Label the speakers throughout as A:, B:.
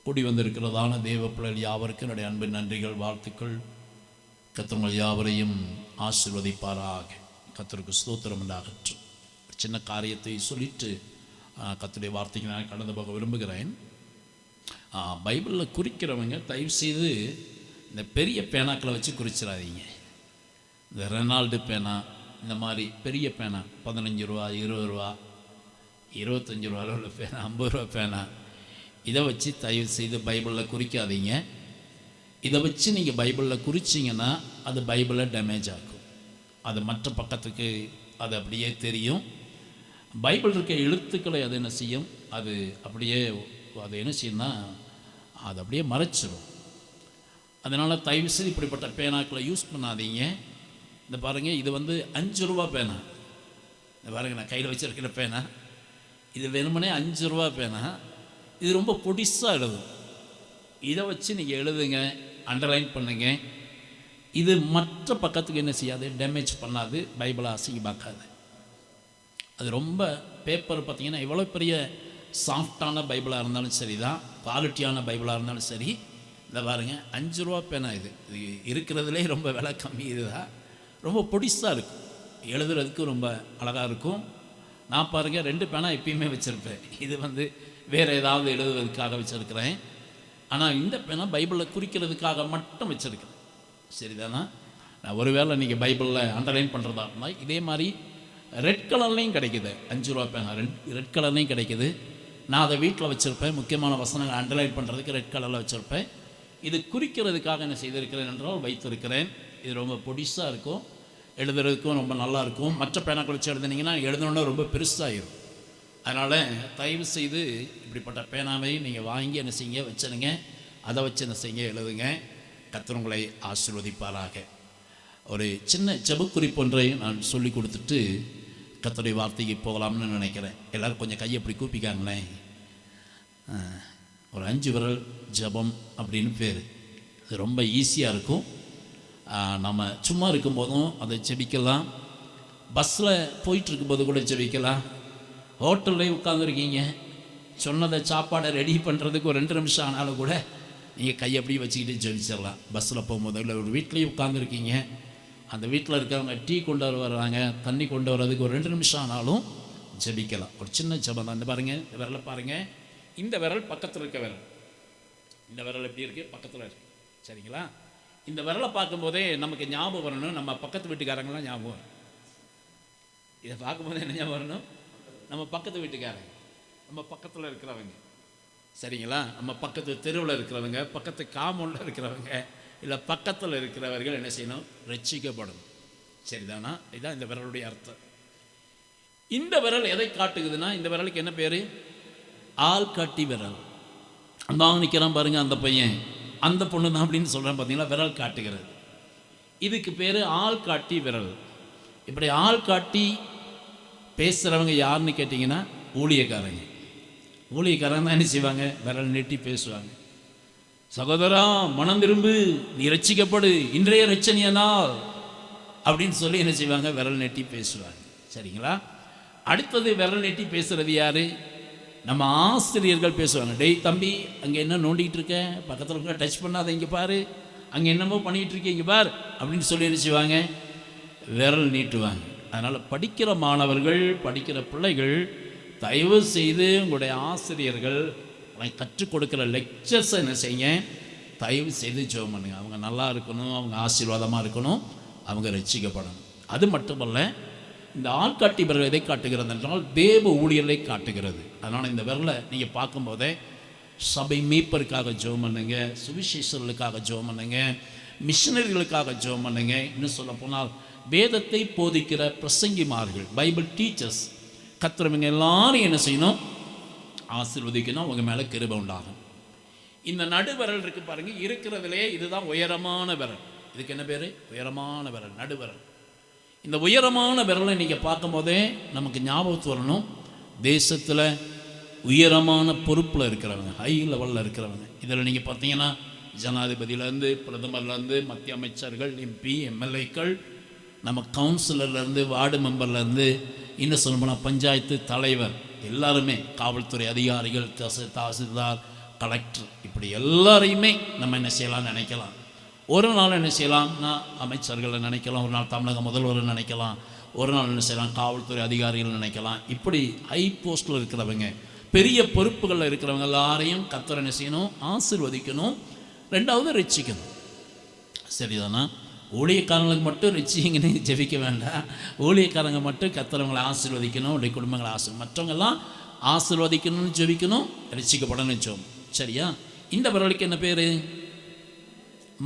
A: கூடி வந்திருக்கிறதான தேவ பிள்ளைகள் யாவருக்கும் என்னுடைய அன்பின் நன்றிகள், வாழ்த்துக்கள். கர்த்தர் யாவரையும் ஆசீர்வதிப்பாராக. கர்த்தருக்கு ஸ்தோத்திரம் உண்டாகட்டும். ஒரு சின்ன காரியத்தை சொல்லிட்டு கர்த்தருடைய வார்த்தைக்கு நான் கடந்து போக விரும்புகிறேன். பைபிளில் குறிக்கிறவங்க தயவுசெய்து இந்த பெரிய பேனாக்களை வச்சு குறிச்சிடாதீங்க. இந்த ரெனால்டு பேனா, இந்த மாதிரி பெரிய பேனா 15 ரூபா, 20 ரூபா, 25 ரூபா உள்ள பேனா, 50 ரூபா பேனா, இதை வச்சு தயவு செய்து பைபிளில் குறிக்காதீங்க. இதை வச்சு நீங்கள் பைபிளில் குறிச்சிங்கன்னா அது பைபிளை டேமேஜ் ஆகும். அது மற்ற பக்கத்துக்கு அது அப்படியே தெரியும். பைபிள் இருக்க எழுத்துக்களை அது என்ன செய்யும், அது அப்படியே அது என்ன செய்யும்னா அது அப்படியே மறைச்சிடும். அதனால் தயவுசெய்து இப்படிப்பட்ட பேனாக்களை யூஸ் பண்ணாதீங்க. இந்த பாருங்கள், இது 5 ரூபா பேனா. இந்த பாருங்கள், நான் கையில் வச்சுருக்கிற பேனா இது வெறுமனே 5 ரூபா பேனா. இது ரொம்ப பொடிசாக எழுதும். இதை வச்சு நீங்கள் எழுதுங்க, அண்டர்லைன் பண்ணுங்க. இது மற்ற பக்கத்துக்கு என்ன செய்யாது, டேமேஜ் பண்ணாது, பைபிளை அசிங்கமாக்காது. அது ரொம்ப பேப்பர் பார்த்திங்கன்னா எவ்வளோ பெரிய சாஃப்டான பைபிளாக இருந்தாலும் சரி தான், குவாலிட்டியான பைபிளாக இருந்தாலும் சரி. இந்த பாருங்கள், 5 ரூபா பேனா. இது இருக்கிறதுலே ரொம்ப விலை கம்மி. இதுதான் ரொம்ப பொடிசாக இருக்கும், எழுதுறதுக்கு ரொம்ப அழகாக இருக்கும். நான் பாருங்கள் 2 பேனா எப்பயுமே வச்சுருப்பேன். இது வேறு ஏதாவது எழுதுவதற்காக வச்சுருக்கிறேன். ஆனால் இந்த பேனா பைபிளில் குறிக்கிறதுக்காக மட்டும் வச்சுருக்கிறேன். சரிதானா? நான் ஒருவேளை நீங்கள் பைபிளில் அண்டர்லைன் பண்ணுறதா இருந்தால் இதே மாதிரி ரெட் கலர்லேயும் கிடைக்குது. 5 ரூபா பேனா ரெட் கலர்லேயும் கிடைக்குது. நான் அதை வீட்டில் வச்சுருப்பேன். முக்கியமான வசனங்கள் அண்டர்லைன் பண்ணுறதுக்கு ரெட் கலரில் வச்சுருப்பேன். இது குறிக்கிறதுக்காக என்ன செய்திருக்கிறேன் என்றால் வைத்திருக்கிறேன். இது ரொம்ப பொடிசாக இருக்கும், எழுதுறதுக்கும் ரொம்ப நல்லாயிருக்கும். மற்ற பேனாக்கள் வச்சு எழுதுனீங்கன்னா எழுதணுன்னா ரொம்ப பெருசாகிடும். அதனால் தயவு செய்து இப்படிப்பட்ட பேனாவை நீங்கள் வாங்கி என்ன செய்யுங்க, வச்சுருங்க. அதை வச்சு என்ன செய்யுங்க, எழுதுங்க. கர்த்தர் உங்களை ஆசீர்வதிப்பாராக. ஒரு சின்ன ஜெபக்குறிப்பு ஒன்றை நான் சொல்லி கொடுத்துட்டு கர்த்தருடைய வார்த்தைக்கு போகலாம்னு நினைக்கிறேன். எல்லோரும் கொஞ்சம் கையை அப்படி கூப்பிக்காங்களேன். ஒரு 5 விரல் ஜெபம் அப்படின்னு பேர். அது ரொம்ப ஈஸியாக இருக்கும். நம்ம சும்மா இருக்கும்போதும் அதை ஜெபிக்கலாம், பஸ்ஸில் போயிட்டுருக்கும்போது கூட ஜெபிக்கலாம், ஹோட்டல்லே உட்காந்துருக்கீங்க, சொன்னதை சாப்பாடை ரெடி பண்ணுறதுக்கு ஒரு 2 நிமிஷம் ஆனாலும் கூட நீங்கள் கையை அப்படியே வச்சுக்கிட்டு ஜெபிச்சிடலாம். பஸ்ஸில் போகும்போது இல்லை ஒரு வீட்லேயும் உட்காந்துருக்கீங்க, அந்த வீட்டில் இருக்கிறவங்க டீ கொண்டு வர்றாங்க, தண்ணி கொண்டு வர்றதுக்கு ஒரு 2 நிமிஷம் ஆனாலும் ஜெபிக்கலாம். ஒரு சின்ன ஜெபம் தான். இந்த பாருங்கள், இந்த விரலை பாருங்கள். இந்த விரல் பக்கத்தில் இருக்க விரல், இந்த விரல் எப்படி இருக்குது, பக்கத்தில் இருக்குது. சரிங்களா? இந்த விரலை பார்க்கும்போதே நமக்கு ஞாபகம் வரணும், நம்ம பக்கத்து வீட்டுக்காரங்களாம் ஞாபகம் வரும். இதை பார்க்கும்போதே என்ன ஞாபகம் வரணும், நம்ம பக்கத்து வீட்டுக்காரங்க, நம்ம பக்கத்தில் இருக்கிறவங்க. சரிங்களா? நம்ம பக்கத்து தெருவில் இருக்கிறவங்க, பக்கத்து காம்பவுண்டில் இருக்கிறவங்க, இல்லை பக்கத்தில் இருக்கிறவர்கள் என்ன செய்யணும், ரட்சிக்கப்படணும். சரிதானா? இதுதான் இந்த விரலுடைய அர்த்தம். இந்த விரல் எதை காட்டுக்குதுன்னா, இந்த விரலுக்கு என்ன பேர், ஆள் காட்டி விரல். அந்த நிற்கிறான் பாருங்கள், அந்த பையன் அந்த பொண்ணு தான் அப்படின்னு சொல்கிறேன் பார்த்தீங்களா, விரல் காட்டுகிறது. இதுக்கு பேர் ஆள் காட்டி விரல். இப்படி ஆள் காட்டி பேசுகிறவங்க யாருன்னு கேட்டிங்கன்னா ஊழியக்காரங்க. ஊழியக்காரங்க தான் என்ன செய்வாங்க, விரல் நீட்டி பேசுவாங்க. சகோதரா மனம் திரும்பு, நீ ரட்சிக்கப்படு, இன்றைய ரட்சணிய நாள் அப்படின்னு சொல்லி என்ன செய்வாங்க, விரல் நீட்டி பேசுவாங்க. சரிங்களா? அடுத்தது விரல் நீட்டி பேசுகிறது யார், நம்ம ஆசிரியர்கள் பேசுவாங்க. டேய் தம்பி, அங்கே என்ன நோண்டிகிட்டு இருக்க, பக்கத்தில் இருக்க டச் பண்ணாத, இங்கே பாரு, அங்கே என்னமோ பண்ணிகிட்டு இருக்கீங்க பார் அப்படின்னு சொல்லி என்ன செய்வாங்க, விரல் நீட்டுவாங்க. அதனால் படிக்கிற மாணவர்கள், படிக்கிற பிள்ளைகள், தயவு செய்து உங்களுடைய ஆசிரியர்கள் கற்றுக் கொடுக்குற லெக்சர்ஸை என்ன செய்யுங்க, தயவு செய்து ஜெபம் பண்ணுங்க. அவங்க நல்லா இருக்கணும், அவங்க ஆசீர்வாதமாக இருக்கணும், அவங்க ரட்சிக்கப்படணும். அது மட்டுமல்ல, இந்த ஆள்காட்டி விரல் எதை காட்டுகிறது என்றால் தேவ ஊழியரை காட்டுகிறது. அதனால் இந்த விரலை நீங்கள் பார்க்கும்போதே சபை மீட்பருக்காக ஜெபம் பண்ணுங்க, சுவிசேஷர்களுக்காக ஜெபம் பண்ணுங்க, மிஷனரிகளுக்காக ஜெபம் பண்ணுங்க. இன்னும் சொல்ல போனால் வேதத்தை போதிக்கிற பிரசங்கிமார்கள், பைபிள் டீச்சர்ஸ், கர்த்தர் எல்லாரும் என்ன செய்யணும், ஆசீர்வதிக்கணும், அவங்க மேலே கிருபை உண்டாகும். இந்த நடுவிரல் இருக்கு பாருங்க, இருக்கிறதுலே இதுதான் உயரமான விரல். இதுக்கு என்ன பேர், உயரமான விரல், நடுவிரல். இந்த உயரமான விரலை நீங்கள் பார்க்கும்போதே நமக்கு ஞாபகத்து வரணும், தேசத்தில் உயரமான பொறுப்பில் இருக்கிறவங்க, ஹை லெவலில் இருக்கிறவங்க. இதில் நீங்கள் பார்த்தீங்கன்னா ஜனாதிபதியிலேருந்து, பிரதமர்லேருந்து, மத்திய அமைச்சர்கள், எம்பி, எம்எல்ஏக்கள், நம்ம கவுன்சிலர்லேருந்து, வார்டு மெம்பர்லேருந்து, இன்னும் சொல்லப்போனால் பஞ்சாயத்து தலைவர், எல்லாருமே, காவல்துறை அதிகாரிகள், தாசில்தார், கலெக்டர், இப்படி எல்லாரையுமே நம்ம என்ன செய்யலாம் நினைக்கலாம். ஒரு நாள் என்ன செய்யலாம்னா அமைச்சர்களை நினைக்கலாம், ஒரு நாள் தமிழக முதல்வர் நினைக்கலாம், ஒரு நாள் என்ன செய்யலாம் காவல்துறை அதிகாரிகள் நினைக்கலாம். இப்படி ஹை போஸ்ட்டில் இருக்கிறவங்க, பெரிய பொறுப்புகளில் இருக்கிறவங்க எல்லாரையும் கர்த்தர் என்ன செய்யணும், ஆசீர்வதிக்கணும். ரெண்டாவது ரட்சிக்கணும். சரிதானா? ஊழியக்காரங்களுக்கு மட்டும் ரட்சிங்கன்னு ஜெபிக்க வேண்டாம். ஊழியக்காரங்க மட்டும் கர்த்தரவங்களை ஆசீர்வதிக்கணும், உடைய குடும்பங்களை மற்றவங்கெல்லாம் ஆசீர்வதிக்கணும்னு ஜெபிக்கணும், ரட்சிக்கப்படணும்னு ஜெபம். சரியா? இந்த விரலுக்கு என்ன பேர்?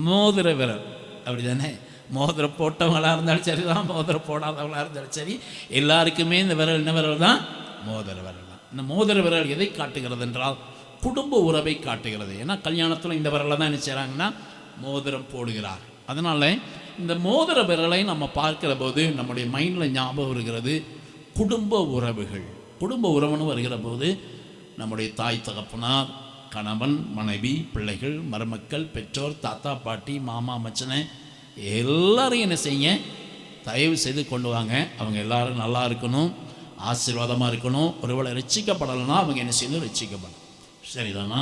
A: மோதிர விரல். அப்படி தானே? மோதிரம் போட்டவங்களாக இருந்தாலும் சரி தான், மோதிரம் போடாதவங்களாக இருந்தாலும் சரி, எல்லாருக்குமே இந்த விரல் என்ன விரல் தான்? மோதிர விரல் தான். இந்த மோதிர விரல் எதை காட்டுகிறது என்றால் குடும்ப உறவை காட்டுகிறது. ஏன்னா கல்யாணத்தில் இந்த விரலை தான் என்ன செய்கிறாங்கன்னா மோதிரம் போடுகிறார். அதனால் இந்த மோதிர விரலை நம்ம பார்க்கிற போது நம்முடைய மைண்டில் ஞாபகம் வருகிறது குடும்ப உறவுகள். குடும்ப உறவுன்னு வருகிற போது நம்முடைய தாய் தகப்பனார், கணவன் மனைவி, பிள்ளைகள், மருமக்கள், பெற்றோர், தாத்தா பாட்டி, மாமா மச்சனை எல்லாரையும் என்ன செய்யுங்க, தயவு செய்து கொண்டு வாங்க. அவங்க எல்லாரும் நல்லா இருக்கணும், ஆசீர்வாதமாக இருக்கணும். ஒருவேளை ரட்சிக்கப்படலைன்னா அவங்க என்ன செய்யணும், ரட்சிக்கப்படணும். சரிதானா?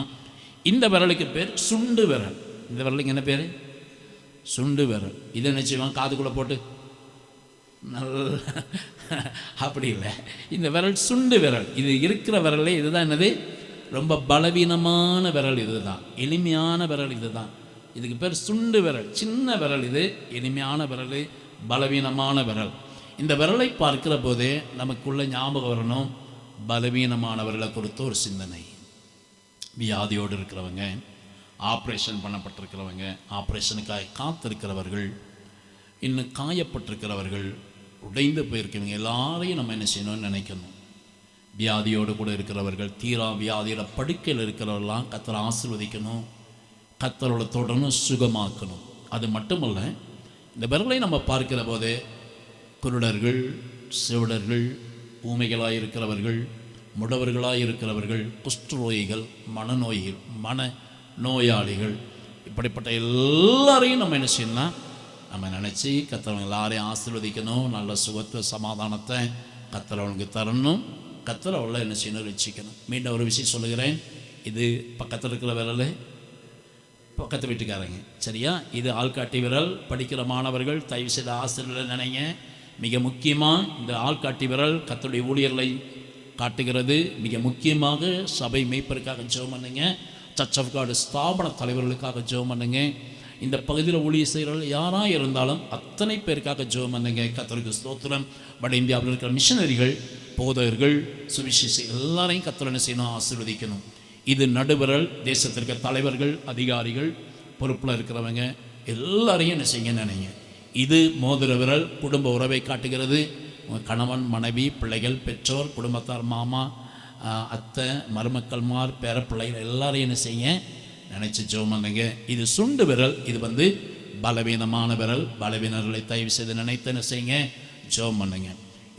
A: இந்த விரலுக்கு பேர் சுண்டு விரல். இந்த விரலுக்கு என்ன பேர்? சுண்டு விரல். இதை என்ன செய்வாங்க, காதுக்குள்ளே போட்டு நல்ல அப்படி இல்லை. இந்த விரல் சுண்டு விரல். இது இருக்கிற விரலே இதுதான். என்னது? ரொம்ப பலவீனமான விரல் இதுதான், எளிமையான விரல் இதுதான். இதுக்கு பேர் சுண்டு விரல். சின்ன விரல் இது, எளிமையான விரல், பலவீனமான விரல். இந்த விரலை பார்க்கிற போதே நமக்குள்ள ஞாபகம் வரணும் பலவீனமானவர்களை கொடுத்த ஒரு சிந்தனை. வியாதியோடு இருக்கிறவங்க, ஆப்ரேஷன் பண்ணப்பட்டிருக்கிறவங்க, ஆப்ரேஷனுக்காக காத்திருக்கிறவர்கள், இன்னும் காயப்பட்டிருக்கிறவர்கள், உடைந்து போயிருக்கிறவங்க எல்லாரையும் நம்ம என்ன செய்யணும்னு நினைக்கணும். வியாதியோடு கூட இருக்கிறவர்கள், தீரா வியாதியோட படுக்கையில் இருக்கிறவர்களாம் கர்த்தரை ஆசீர்வதிக்கணும், கர்த்தரோட தொடர்ந்து சுகமாக்கணும். அது மட்டுமல்ல, இந்த விரலை நம்ம பார்க்கிற போது குருடர்கள், செவிடர்கள், ஊமைகளாக இருக்கிறவர்கள், முடவர்களாக இருக்கிறவர்கள், குஷ்டரோகிகள், மனநோய்கள், மன நோயாளிகள், இப்படிப்பட்ட எல்லாரையும் நம்ம என்ன செய்யணும்னா நம்ம நினச்சி கர்த்தரவங்க எல்லாரையும் ஆசீர்வதிக்கணும். நல்ல சுகத்தை சமாதானத்தை கர்த்தரவங்களுக்கு தரணும். கர்த்தரவங்களை என்ன செய்யணும், ரட்சிக்கணும். மீண்டும் ஒரு விஷயம் சொல்லுகிறேன். இது பக்கத்தில் இருக்கிற விரல் பக்கத்து வீட்டுக்காரங்க. சரியா? இது ஆள்காட்டி விரல். படிக்கிற மாணவர்கள் தயவு செய்த ஆசிரியர்கள் நினைங்க. மிக முக்கியமாக இந்த ஆள்காட்டி விரல் கர்த்தருடைய ஊழியர்களை காட்டுகிறது. மிக முக்கியமாக சபை மேய்ப்பருக்காக ஜெபம் பண்ணுங்க. சர்ச் ஆஃப் காட் ஸ்தாபன தலைவர்களுக்காக ஜெபம் பண்ணுங்க. இந்த பகுதியில் ஊழியர் செய்கிறவர்கள் யாராக இருந்தாலும் அத்தனை பேருக்காக ஜெபம் பண்ணுங்க. கர்த்தருக்கு ஸ்தோத்திரம். வட இந்தியாவில் இருக்கிற மிஷனரிகள், போதகர்கள், சுவிசேஷ எல்லாரையும் கர்த்தர் என்ன செய்யணும், ஆசீர்வதிக்கணும். இது நடுவிரல். தேசத்திற்கு தலைவர்கள், அதிகாரிகள், பொறுப்பில் இருக்கிறவங்க எல்லாரையும் என்ன செய்யுங்க நினைங்க. இது மோதிர விரல். குடும்ப உறவை காட்டுகிறது. கணவன் மனைவி, பிள்ளைகள், பெற்றோர், குடும்பத்தார், மாமா அத்தை, மருமக்கள்மார், பேரப்பிள்ளைகள் எல்லாரையும் என்ன செய்யுங்க நினச்சி ஜெபம் பண்ணுங்க. இது சுண்டு விரல். இது பலவீனமான விரல். பலவீனர்களை தயவு செய்து நினைத்து என்ன செய்யுங்க, ஜெபம் பண்ணுங்க.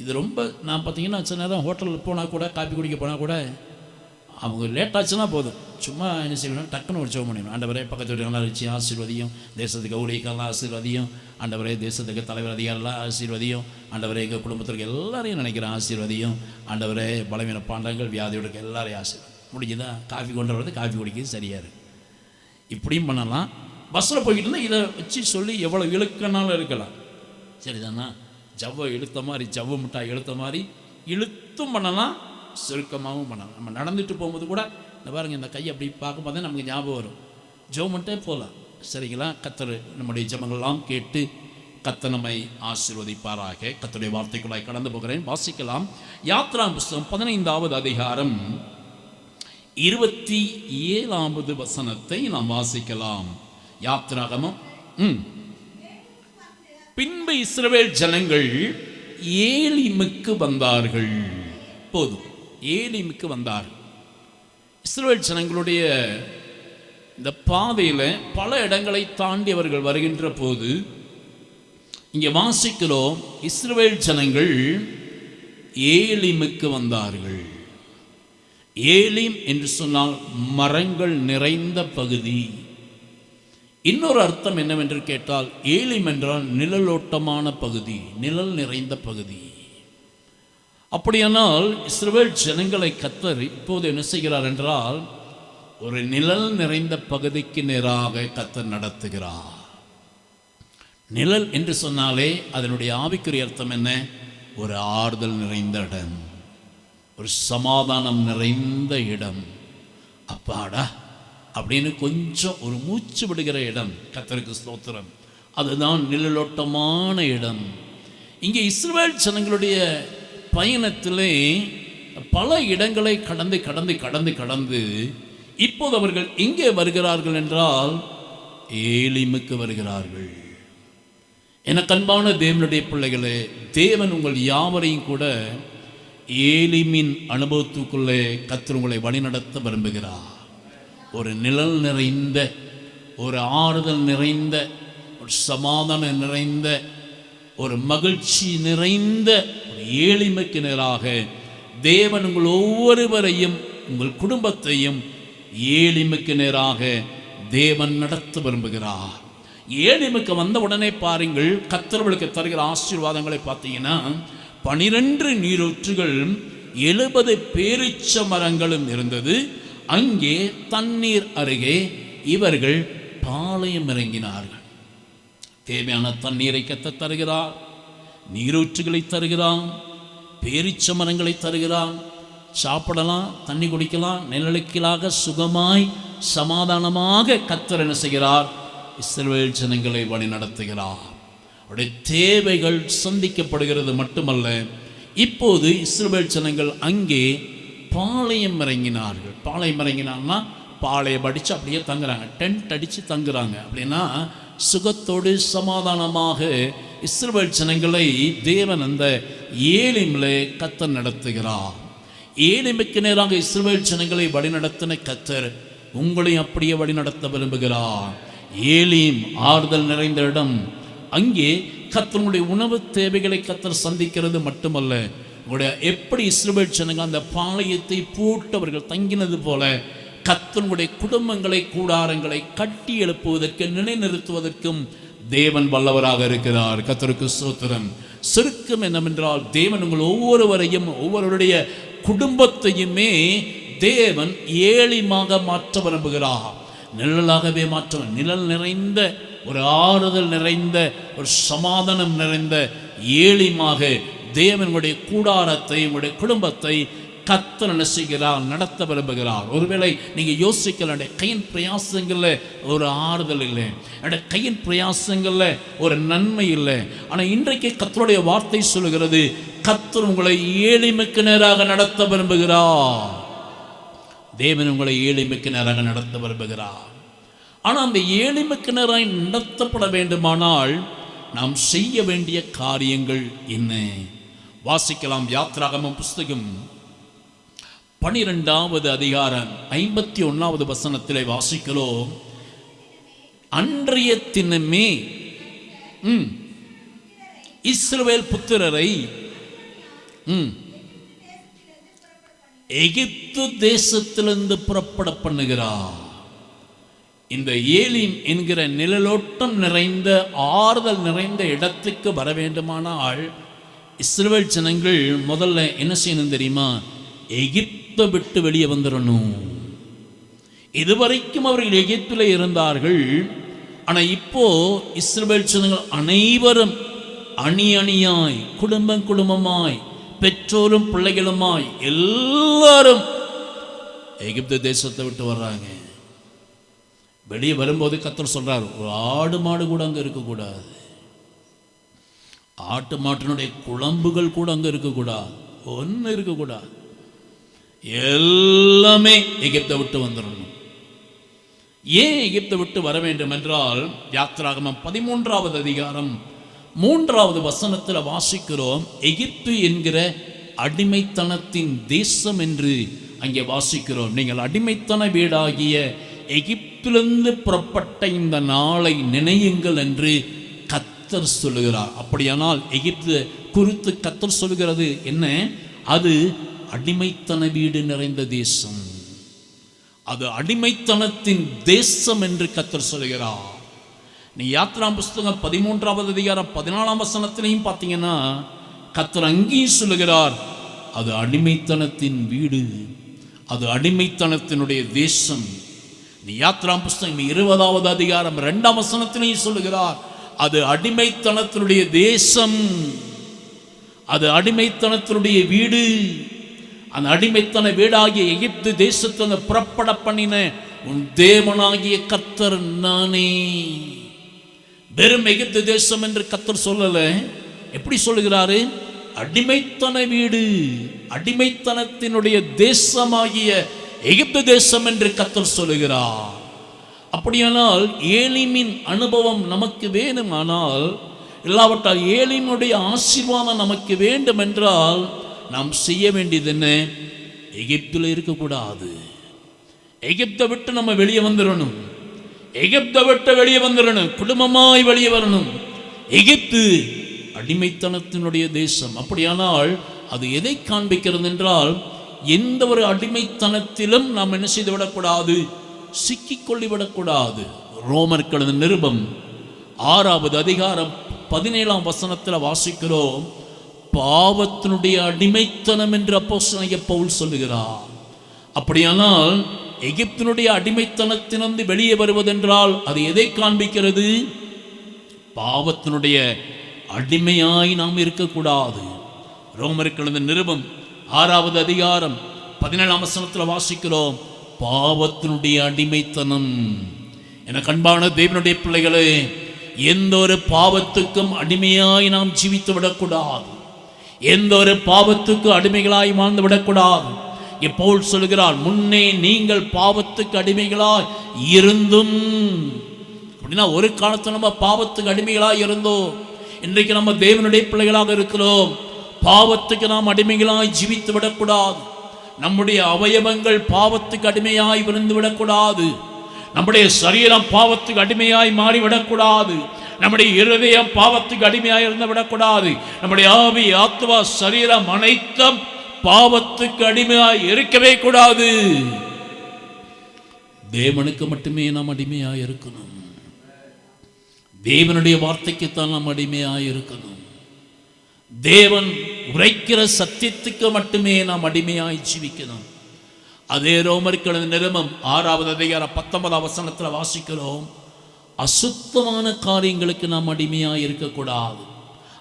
A: இது ரொம்ப நான் பார்த்தீங்கன்னா சில நேரம் ஹோட்டலில் போனால் கூட, காப்பி குடிக்க போனால் கூட அவங்க லேட்டாச்சுன்னா போதும், சும்மா என்ன செய்யணும், டக்குன்னு ஒரு ஜெபம் பண்ணிடணும். ஆண்டவரே பக்கத்து வீட்டுக்கெல்லாம் வச்சு ஆசீர்வதியும், தேசத்துக்கு ஊழியர்கள்லாம் ஆசீர்வதியும், ஆண்டவரே தேசத்துக்கு தலைவர் அதிகாரிலாம் ஆசீர்வதியும், ஆண்டவரே எங்கள் குடும்பத்திற்கு எல்லாரையும் நினைக்கிறேன் ஆசீர்வதியும், ஆண்டவரே பலவீன பாண்டங்கள் வியாதியோட எல்லாரையும் ஆசீர்வதி. முடிஞ்சுதா? காஃபி கொண்டு வரது, காஃபி குடிக்கிறது சரியாக இருக்குது. இப்படியும் பண்ணலாம். பஸ்ஸில் போய்கிட்டு இருந்தால் இதை வச்சு சொல்லி எவ்வளோ இழுக்கனாலும் இருக்கலாம். சரிதானா? ஜவ்வை இழுத்த மாதிரி, ஜவ்வு மிட்டாய் இழுத்த மாதிரி இழுத்தும் பண்ணலாம், சுருக்கமாகவும் பண்ணலாம். நம்ம நடந்துட்டு போகும்போது கூட இந்த பாருங்க, இந்த கையை அப்படி பார்க்கும்போதே நமக்கு ஞாபகம் வரும், ஜெபம்ட்டே போகலாம். சரிங்களா? கர்த்தர் நம்முடைய ஜெபங்கள்லாம் கேட்டு கர்த்தர் நம்மை ஆசீர்வதிப்பாராக. கர்த்தருடைய வார்த்தைக்குள்ளாய் கடந்து போகிறேன். வாசிக்கலாம். யாத்ரா புஸ்தகம் 15வது அதிகாரம் 27வது வசனத்தை நாம் வாசிக்கலாம். யாத்ராகமம். பின்பு இஸ்ரவேல் ஜனங்கள் ஏலிமுக்கு வந்தார்கள். போதும், ஏலிமுக்கு வந்தார்கள். இஸ்ரவேல் ஜனங்களுடைய இந்த பாதையில் பல இடங்களை தாண்டி அவர்கள் வருகின்ற போது இங்கே வாசிக்கிறோம், இஸ்ரவேல் ஜனங்கள் ஏலிமுக்கு வந்தார்கள். ஏலிம் என்று சொன்னால் மரங்கள் நிறைந்த பகுதி. இன்னொரு அர்த்தம் என்னவென்று கேட்டால், ஏலிம் என்றால் நிழலோட்டமான பகுதி, நிழல் நிறைந்த பகுதி. அப்படியானால் இஸ்ரவேல் ஜனங்களை கர்த்தர் இப்போது என்ன செய்கிறார் என்றால், ஒரு நிழல் நிறைந்த பகுதிக்கு நேராக கர்த்தர் நடத்துகிறார். நிழல் என்று சொன்னாலே அதனுடைய ஆவிக்குரிய அர்த்தம் என்ன? ஒரு ஆறுதல் நிறைந்த இடம், ஒரு சமாதானம் நிறைந்த இடம். அப்பாடா அப்படின்னு கொஞ்சம் ஒரு மூச்சு விடுகிற இடம். கர்த்தருக்கு ஸ்தோத்திரம். அதுதான் நிழலோட்டமான இடம். இங்கே இஸ்ரவேல் ஜனங்களுடைய பயணத்திலே பல இடங்களை கடந்து கடந்து கடந்து கடந்து இப்போது அவர்கள் எங்கே வருகிறார்கள் என்றால் ஏலிமுக்கு வருகிறார்கள். எனக்கு அன்பான தேவனுடைய பிள்ளைகளே, தேவன் உங்கள் யாவரையும் கூட ஏலிமின் அனுபவத்துக்குள்ளே கர்த்தர் உங்களை வழிநடத்த விரும்புகிறார். ஒரு நிழல் நிறைந்த, ஒரு ஆறுதல் நிறைந்த, ஒரு சமாதானம் நிறைந்த, ஒரு மகிழ்ச்சி நிறைந்த ஒரு ஏளிமைக்கு நேராக தேவன் உங்கள் ஒவ்வொருவரையும் உங்கள் குடும்பத்தையும் ஏளிமைக்கு நேராக தேவன் நடத்த விரும்புகிறார். ஏளிமைக்கு வந்த உடனே பாருங்கள், கர்த்தர்களுக்கு தருகிற ஆசீர்வாதங்களை பார்த்தீங்கன்னா 12 நீரூற்றுகள் 70 பேரீச்ச மரங்களும் இருந்தது. அங்கே தண்ணீர் அருகே இவர்கள் பாளையம் இறங்கினார்கள். தேவையான தண்ணீரை கர்த்தர் தருகிறார், நீரூற்றுகளை தருகிறான், பேரீச்ச மரங்களை தருகிறான். சாப்பிடலாம், தண்ணி குடிக்கலாம், நிழலுக்கீழாக சுகமாய் சமாதானமாக கர்த்தர் என்ன செய்கிறார்? இஸ்ரவேல் ஜனங்களை வழி நடத்துகிறார். அவருடைய தேவைகள் சந்திக்கப்படுகிறது மட்டுமல்ல, இப்போது இஸ்ரவேல் ஜனங்கள் அங்கே பாளையம் இறங்கினார்கள். பாளையம் இறங்கினான்னா பாளையம் அடித்து அப்படியே தங்குறாங்க, டென்ட் அடித்து தங்குறாங்க. அப்படின்னா சுகத்தோடு சமாதானமாக இஸ்ரவேல் ஜனங்களை தேவன் அந்த ஏலிமிலே கர்த்தர் நடத்துகிறார். ஏலிமுக்கு நேராக இஸ்ரவேல் ஜனங்களை வழிநடத்தின கர்த்தர் உங்களையும் அப்படியே வழிநடத்த விரும்புகிறார். ஏலிம் ஆறுதல் நிறைந்த இடம். அங்கே கர்த்தருடைய உணவு தேவைகளை கர்த்தர் சந்திக்கிறது மட்டுமல்ல, உங்களுடைய எப்படி இஸ்ரவேல் ஜனங்கள் அந்த பாளையத்தை போட்டு அவர்கள் தங்கினது போல கர்த்தருடைய குடும்பங்களை, கூடாரங்களை கட்டி எழுப்புவதற்கு, நிலைநிறுத்துவதற்கும் தேவன் வல்லவராக இருக்கிறார். கர்த்தருக்கு ஸ்தோத்திரம். சுருக்கம் என்னவென்றால், தேவன் உங்கள் ஒவ்வொருவரையும் ஒவ்வொருவருடைய குடும்பத்தையுமே தேவன் ஏளிமாக மாற்ற விரும்புகிறார். நிழலாகவே மாற்ற, நிழல் நிறைந்த, ஒரு ஆறுதல் நிறைந்த, ஒரு சமாதானம் நிறைந்த ஏளிமாக தேவனுடைய கூடாரத்தை, உங்களுடைய குடும்பத்தை கர்த்தர் என்ன செய்கிறார்? நடத்த விரும்புகிறார். ஒருவேளை நீங்கள் யோசிக்கலாம், கையின் பிரயாசங்களில் ஒரு ஆறுதல் இல்லை, கையின் பிரயாசங்களில் ஒரு நன்மை இல்லை. ஆனால் இன்றைக்கு கர்த்தருடைய வார்த்தை சொல்லுகிறது, கர்த்தர் உங்களை ஏளிமைக்கு நேராக நடத்த விரும்புகிறார். தேவன் உங்களை ஏளிமைக்கு நேராக நடத்த விரும்புகிறார். ஆனால் அந்த ஏளிமைக்கு நேராக நடத்தப்பட வேண்டுமானால் நாம் செய்ய வேண்டிய காரியங்கள் என்ன? வாசிக்கலாம். யாத்ராகமம் புஸ்தகம் 12வது அதிகாரம் 51வது வசனத்திலே வாசிக்கிறோம். அன்றைய தினமே இஸ்ரவேல் புத்திரரை எகிப்து தேசத்திலிருந்து புறப்பட பண்ணுகிறார். இந்த ஏலிம் என்கிற நிழலோட்டம் நிறைந்த, ஆறுதல் நிறைந்த இடத்துக்கு வர வேண்டுமானால் இஸ்ரவேல் ஜனங்கள் முதல்ல என்ன செய்யணும் தெரியுமா? எகிப்தை விட்டு வெளியே வந்துடணும். இதுவரைக்கும் அவர்கள் எகிப்தில் இருந்தார்கள். ஆனால் இப்போ இஸ்ரவேல் ஜனங்கள் அனைவரும் அணி அணியாய், குடும்பம் குடும்பமாய், பெற்றோரும் பிள்ளைகளுமாய் எல்லாரும் எகிப்து தேசத்தை விட்டு வர்றாங்க. வெளியே வரும்போது கர்த்தர் சொல்றார், ஒரு ஆடு மாடு கூட அங்கே இருக்கக்கூடாது, ஆட்டு மாட்டினுடைய குழம்புகள் கூட அங்கே இருக்கக்கூடாது, ஒன்றும் இருக்கக்கூடாது, எல்லாமே எகிப்தை விட்டு வந்துடணும். ஏன் எகிப்தை விட்டு வர வேண்டும் என்றால், யாத்ராகமம் 13வது அதிகாரம் 3வது வசனத்தில் வாசிக்கிறோம். எகிப்து என்கிற அடிமைத்தனத்தின் தேசம் என்று அங்கே வாசிக்கிறோம். நீங்கள் அடிமைத்தன வீடாகிய எகிப்திலிருந்து புறப்பட்ட இந்த நாளை நினையுங்கள் என்று கர்த்தர் சொல்லுகிறார். அப்படியானால் எகிப்து குறித்து கர்த்தர் சொல்லுகிறது என்ன? அது அடிமைத்தன வீடு நிறைந்த தேசம், அது அடிமைத்தனத்தின் தேசம் என்று கர்த்தர் சொல்லுகிறார். நீ யாத்ரா புஸ்தகம் 13வது அதிகாரம் 14ஆம் வசனத்திலையும் பார்த்தீங்கன்னா கர்த்தர் அங்கேயும் சொல்லுகிறார், அது அடிமைத்தனத்தின் வீடு, அது அடிமைத்தனத்தினுடைய தேசம். யாத்ராம் புஸ்தகம் 20வது அதிகாரம் 2ஆம் வசனத்திலையும் சொல்லுகிறார், அது அடிமைத்தனத்தினுடைய தேசம், அது அடிமைத்தனத்தினுடைய வீடு. அந்த அடிமைத்தன வீடாகிய எகிப்து தேசத்தில் புறப்பட பண்ணின உன் தேவனாகிய கர்த்தர் நானே. வெறும் எகிப்து தேசம் என்று கர்த்தர் சொல்லல. எப்படி சொல்லுகிறாரு? அடிமைத்தன வீடு, அடிமைத்தனத்தினுடைய தேசமாகிய எகிப்து தேசம் என்று கர்த்தர் சொல்லுகிறார். அப்படியானால் ஏலிமின் அனுபவம் நமக்கு வேணுமானால், இல்லாவிட்டால் ஏலிமுடைய ஆசீர்வாதம் நமக்கு வேண்டும் என்றால் நாம் செய்ய வேண்டியது என்ன? எகிப்தில் இருக்கக்கூடாது. எகிப்தை விட்டு நம்ம வெளியே வந்துடணும். எகிப்தை விட்டு வெளியே வந்துடணும், குடும்பமாய் வெளியே வரணும். எகிப்து அடிமைத்தனத்தினுடைய தேசம். அப்படியானால் அது எதை காண்பிக்கிறது என்றால், எந்த ஒரு அடிமைத்தனத்திலும் நாம் என்ன செய்து விடக்கூடாது? சிக்கிக்கொள்ளிவிடக்கூடாது. ரோமர்கள் நிருபம் 6வது அதிகாரம் 17ஆம் வசனத்தில் வாசிக்கிறோம், பாவத்தினுடைய அடிமைத்தனம் என்று அப்போஸ்தலனாகிய பவுல் சொல்லுகிறார். அப்படியானால் எகிப்தினுடைய அடிமைத்தனத்திலிருந்து வெளியே வருவதென்றால் அது எதை காண்பிக்கிறது? பாவத்தினுடைய அடிமையாய் நாம் இருக்கக்கூடாது. ரோமர்கள் நிருபம் 6வது அதிகாரம் 17ஆம் வசனத்தில் வாசிக்கிறோம், பாவத்தினுடைய அடிமைத்தனம். என கண்பான தேவனுடைய பிள்ளைகளே, எந்த ஒரு பாவத்துக்கும் அடிமையாய் நாம் ஜீவித்து விடக்கூடாது. எந்த ஒரு பாவத்துக்கு அடிமைகளாய் வாழ்ந்து விடக்கூடாது. பவுல் சொல்கிறார், முன்னே நீங்கள் பாவத்துக்கு அடிமைகளாய் இருந்தும். அப்படின்னா ஒரு காலத்தில் நம்ம பாவத்துக்கு அடிமைகளாய் இருந்தோம். இன்றைக்கு நம்ம தேவனுடைய பிள்ளைகளாக இருக்கிறோம். பாவத்துக்கு நாம் அடிமைகளாய் ஜீவித்து விடக்கூடாது. நம்முடைய அவயவங்கள் பாவத்துக்கு அடிமையாய் விருந்து விடக்கூடாது. நம்முடைய சரீரம் பாவத்துக்கு அடிமையாய் மாறிவிடக்கூடாது. நம்முடைய இருதயம் பாவத்துக்கு அடிமையாய் இருந்து விடக்கூடாது. நம்முடைய ஆவி, ஆத்மா, சரீரம் அனைத்தும் பாவத்துக்கு அடிமையாய் இருக்கவே கூடாது. தேவனுக்கு மட்டுமே நாம் அடிமையாய் இருக்கணும். தேவனுடைய வார்த்தைக்குத்தான் நாம் அடிமையாய் இருக்கணும். தேவன் உரைக்கிற சத்தியத்துக்கு மட்டுமே நாம் அடிமையாய் ஜீவிக்கணும். அதே ரோமர்கள் நிருபம் 6வது அதிகாரம் 19ஆம் வசனத்தில் வாசிக்கிறோம், அசுத்தமான காரியங்களுக்கு நாம் அடிமையாய் இருக்கக்கூடாது.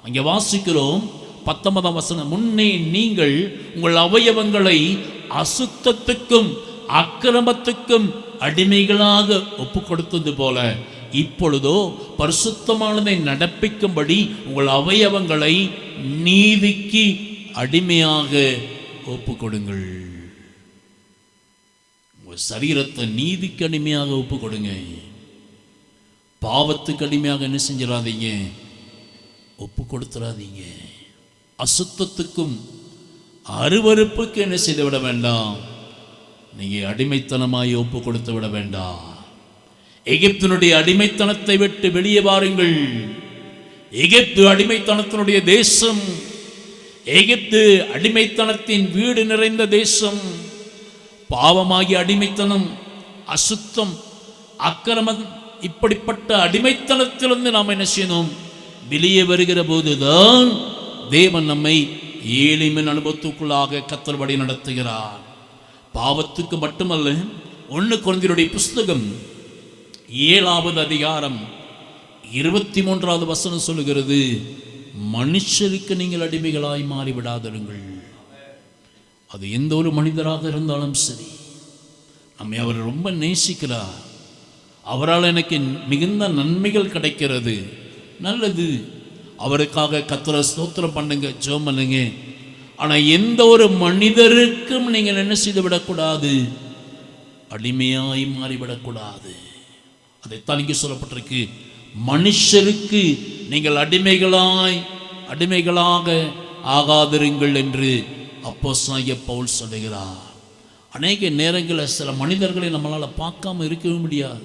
A: அங்கே வாசிக்கிறோம் 19ஆம் வசனம், முன்னே நீங்கள் உங்கள் அவயவங்களை அசுத்தத்துக்கும் அக்கிரமத்துக்கும் அடிமைகளாக ஒப்பு கொடுத்தது போல இப்பொழுதோ பரிசுத்தமானதை நடப்பிக்கும்படி உங்கள் அவயவங்களை நீதிக்கு அடிமையாக ஒப்பு கொடுங்கள். உங்கள் சரீரத்தை நீதிக்கு அடிமையாக ஒப்பு கொடுங்க. பாவத்துக்கு அடிமையாக என்ன செஞ்சிடாதீங்க, ஒப்பு கொடுத்துடாதீங்க. அசுத்தத்துக்கும் அருவருப்புக்கு என்ன செய்து விட வேண்டாம், நீங்கள் அடிமைத்தனமாய் ஒப்பு கொடுத்து விட வேண்டாம். எகிப்தினுடைய அடிமைத்தனத்தை விட்டு வெளியே வாருங்கள். எகிப்து அடிமைத்தனத்தினுடைய தேசம். எகிப்து அடிமைத்தனத்தின் வீடு நிறைந்த தேசம். பாவமாகிய அடிமைத்தனம், அசுத்தம், அக்கிரமம், இப்படிப்பட்ட அடிமைத்தனத்திலிருந்து நாம் என்ன செய்யணும்? வெளியே வருகிற போதுதான் தேவன் நம்மை ஏலிமின் அனுபவத்துக்குள்ளாக கர்த்தர் வழி நடத்துகிறார். பாவத்துக்கு மட்டுமல்ல, 1 கொரிந்தியருடைய புஸ்தகம் 7வது அதிகாரம் 23வது வசனம் சொல்லுகிறது, மனுஷருக்கு நீங்கள் அடிமைகளாய் மாறிவிடாதிருங்கள். அது எந்த ஒரு மனிதராக இருந்தாலும் சரி, நம்மை அவர் ரொம்ப நேசிக்கிறார். அவரால் எனக்கு மிகுந்த நன்மைகள் கிடைக்கிறது, நல்லது. அவருக்காக கர்த்தரை ஸ்தோத்திரம் பண்ணுங்க, ஜெபம் பண்ணுங்க. ஆனால் எந்த ஒரு மனிதருக்கும் நீங்கள் என்ன செய்து விடக்கூடாது, அடிமையாய் மாறிவிடக்கூடாது. அதைத்தான் இங்கே சொல்லப்பட்டிருக்கு, மனுஷருக்கு நீங்கள் அடிமைகளாக ஆகாதிருங்கள் என்று அப்போஸ்தலனாகிய பவுல் சொல்லுகிறார். அநேக நேரங்களில் சில மனிதர்களை நம்மளால் பார்க்காம இருக்கவே முடியாது.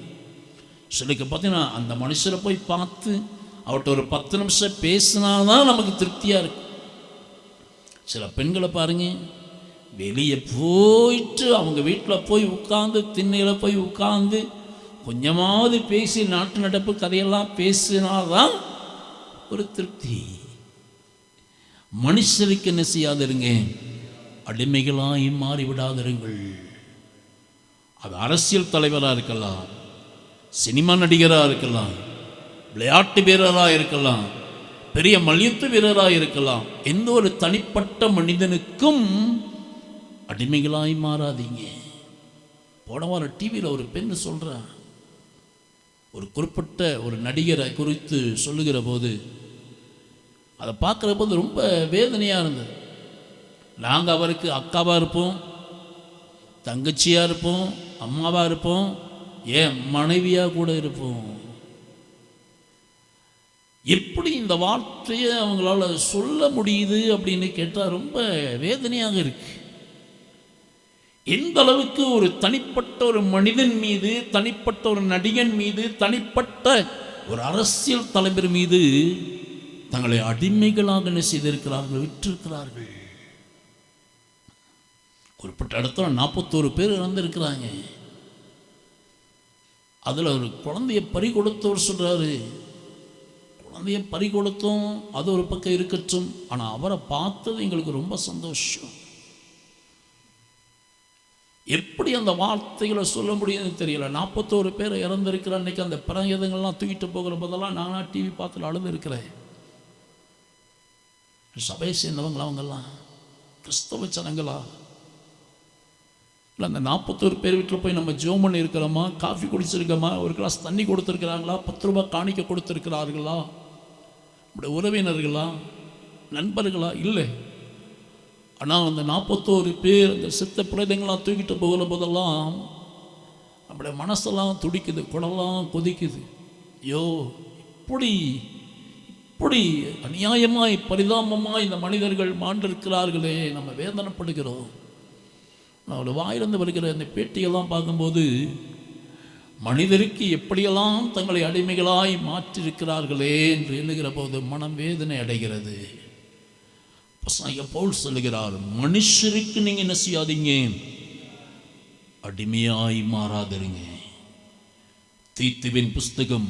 A: சிலருக்கு பார்த்தீங்கன்னா அந்த மனுஷரை போய் பார்த்து அவர்கிட்ட ஒரு 10 நிமிஷம் பேசினால்தான் நமக்கு திருப்தியாக இருக்கும். சில பெண்களை பாருங்க, வெளியே போயிட்டு அவங்க வீட்டில் போய் உட்காந்து, திண்ணையில் போய் உட்காந்து கொஞ்சமாவது பேசி நாட்டு நடப்பு கதையெல்லாம் பேசினால்தான் ஒரு திருப்தி. மனுஷருக்கு என்ன செய்யாதிருங்க, அடிமைகளாய் மாறிவிடாதிருங்கள். அது அரசியல் தலைவராக இருக்கலாம், சினிமா நடிகராக இருக்கலாம், விளையாட்டு வீரராக இருக்கலாம், பெரிய மல்யுத்த வீரராக இருக்கலாம். எந்த ஒரு தனிப்பட்ட மனிதனுக்கும் அடிமைகளாய் மாறாதீங்க. போன வாரம் டிவியில் ஒரு பெண் சொல்கிறா, ஒரு குறிப்பிட்ட ஒரு நடிகரை குறித்து சொல்லுகிற போது அதை பார்க்குற போது ரொம்ப வேதனையாக இருந்தது. நாங்கள் அவருக்கு அக்காவாக இருப்போம், தங்கச்சியாக இருப்போம், அம்மாவாக இருப்போம், ஏன் மனைவியாக கூட இருப்போம். எப்படி இந்த வார்த்தையை அவங்களால சொல்ல முடியுது அப்படின்னு கேட்டால் ரொம்ப வேதனையாக இருக்கு. எந்த அளவுக்கு ஒரு தனிப்பட்ட ஒரு மனிதன் மீது, தனிப்பட்ட ஒரு நடிகன் மீது, தனிப்பட்ட ஒரு அரசியல் தலைவர் மீது தங்களை அடிமைகளாக என்ன செய்திருக்கிறார்கள், விற்றிருக்கிறார்கள். குறிப்பிட்ட இடத்துல 41 பேர் இறந்திருக்கிறாங்க. அதில் ஒரு குழந்தைய பறி கொடுத்தவர் சொல்கிறாரு, குழந்தைய பறி கொடுத்தோம், அது ஒரு பக்கம் இருக்கட்டும், ஆனால் அவரை பார்த்தது எங்களுக்கு ரொம்ப சந்தோஷம். எப்படி அந்த வார்த்தைகளை சொல்ல முடியுதுன்னு தெரியல. 41 பேர் இறந்திருக்கிற அன்னைக்கு அந்த பிரேதங்கள்லாம் தூக்கிட்டு போகிற போதெல்லாம் நானாக டிவி பார்த்து அழுது இருக்கிறேன். சபையை சேர்ந்தவங்களா அவங்கெல்லாம், கிறிஸ்தவ ஜனங்களா? இல்லை அந்த 41 பேர் வீட்டில் போய் நம்ம ஜெபம் பண்ணி இருக்கிறோமா, காஃபி குடிச்சிருக்கோமா, ஒரு கிளாஸ் தண்ணி கொடுத்துருக்குறாங்களா, 10 ரூபாய் காணிக்க கொடுத்துருக்கிறார்களா, நம்முடைய உறவினர்களா, நண்பர்களா? இல்லை. ஆனால் அந்த 41 பேர் அந்த சித்த பிரேதங்களாம் தூக்கிட்டு போகிற போதெல்லாம் நம்முடைய மனசெல்லாம் துடிக்குது, குடலாம் கொதிக்குது. ஐயோ, இப்படி அநியாயமாய் பரிதாபமாய் இந்த மனிதர்கள் மாண்டிருக்கிறார்களே, நம்ம வேதனைப்படுகிறோம். அவளோட வாயிலிருந்து வருகிற அந்த பேட்டியெல்லாம் பார்க்கும்போது மனிதருக்கு எப்படியெல்லாம் தங்களை அடிமைகளாய் மாற்றிருக்கிறார்களே என்று எண்ணுகிற போது மனம் வேதனை அடைகிறது. பவுல் சொல்லுகிறார், மனுஷருக்கு நீங்க என்ன செய்யாதீங்க, அடிமையாய் மாறாதிருங்க. தீத்துவின் புஸ்தகம்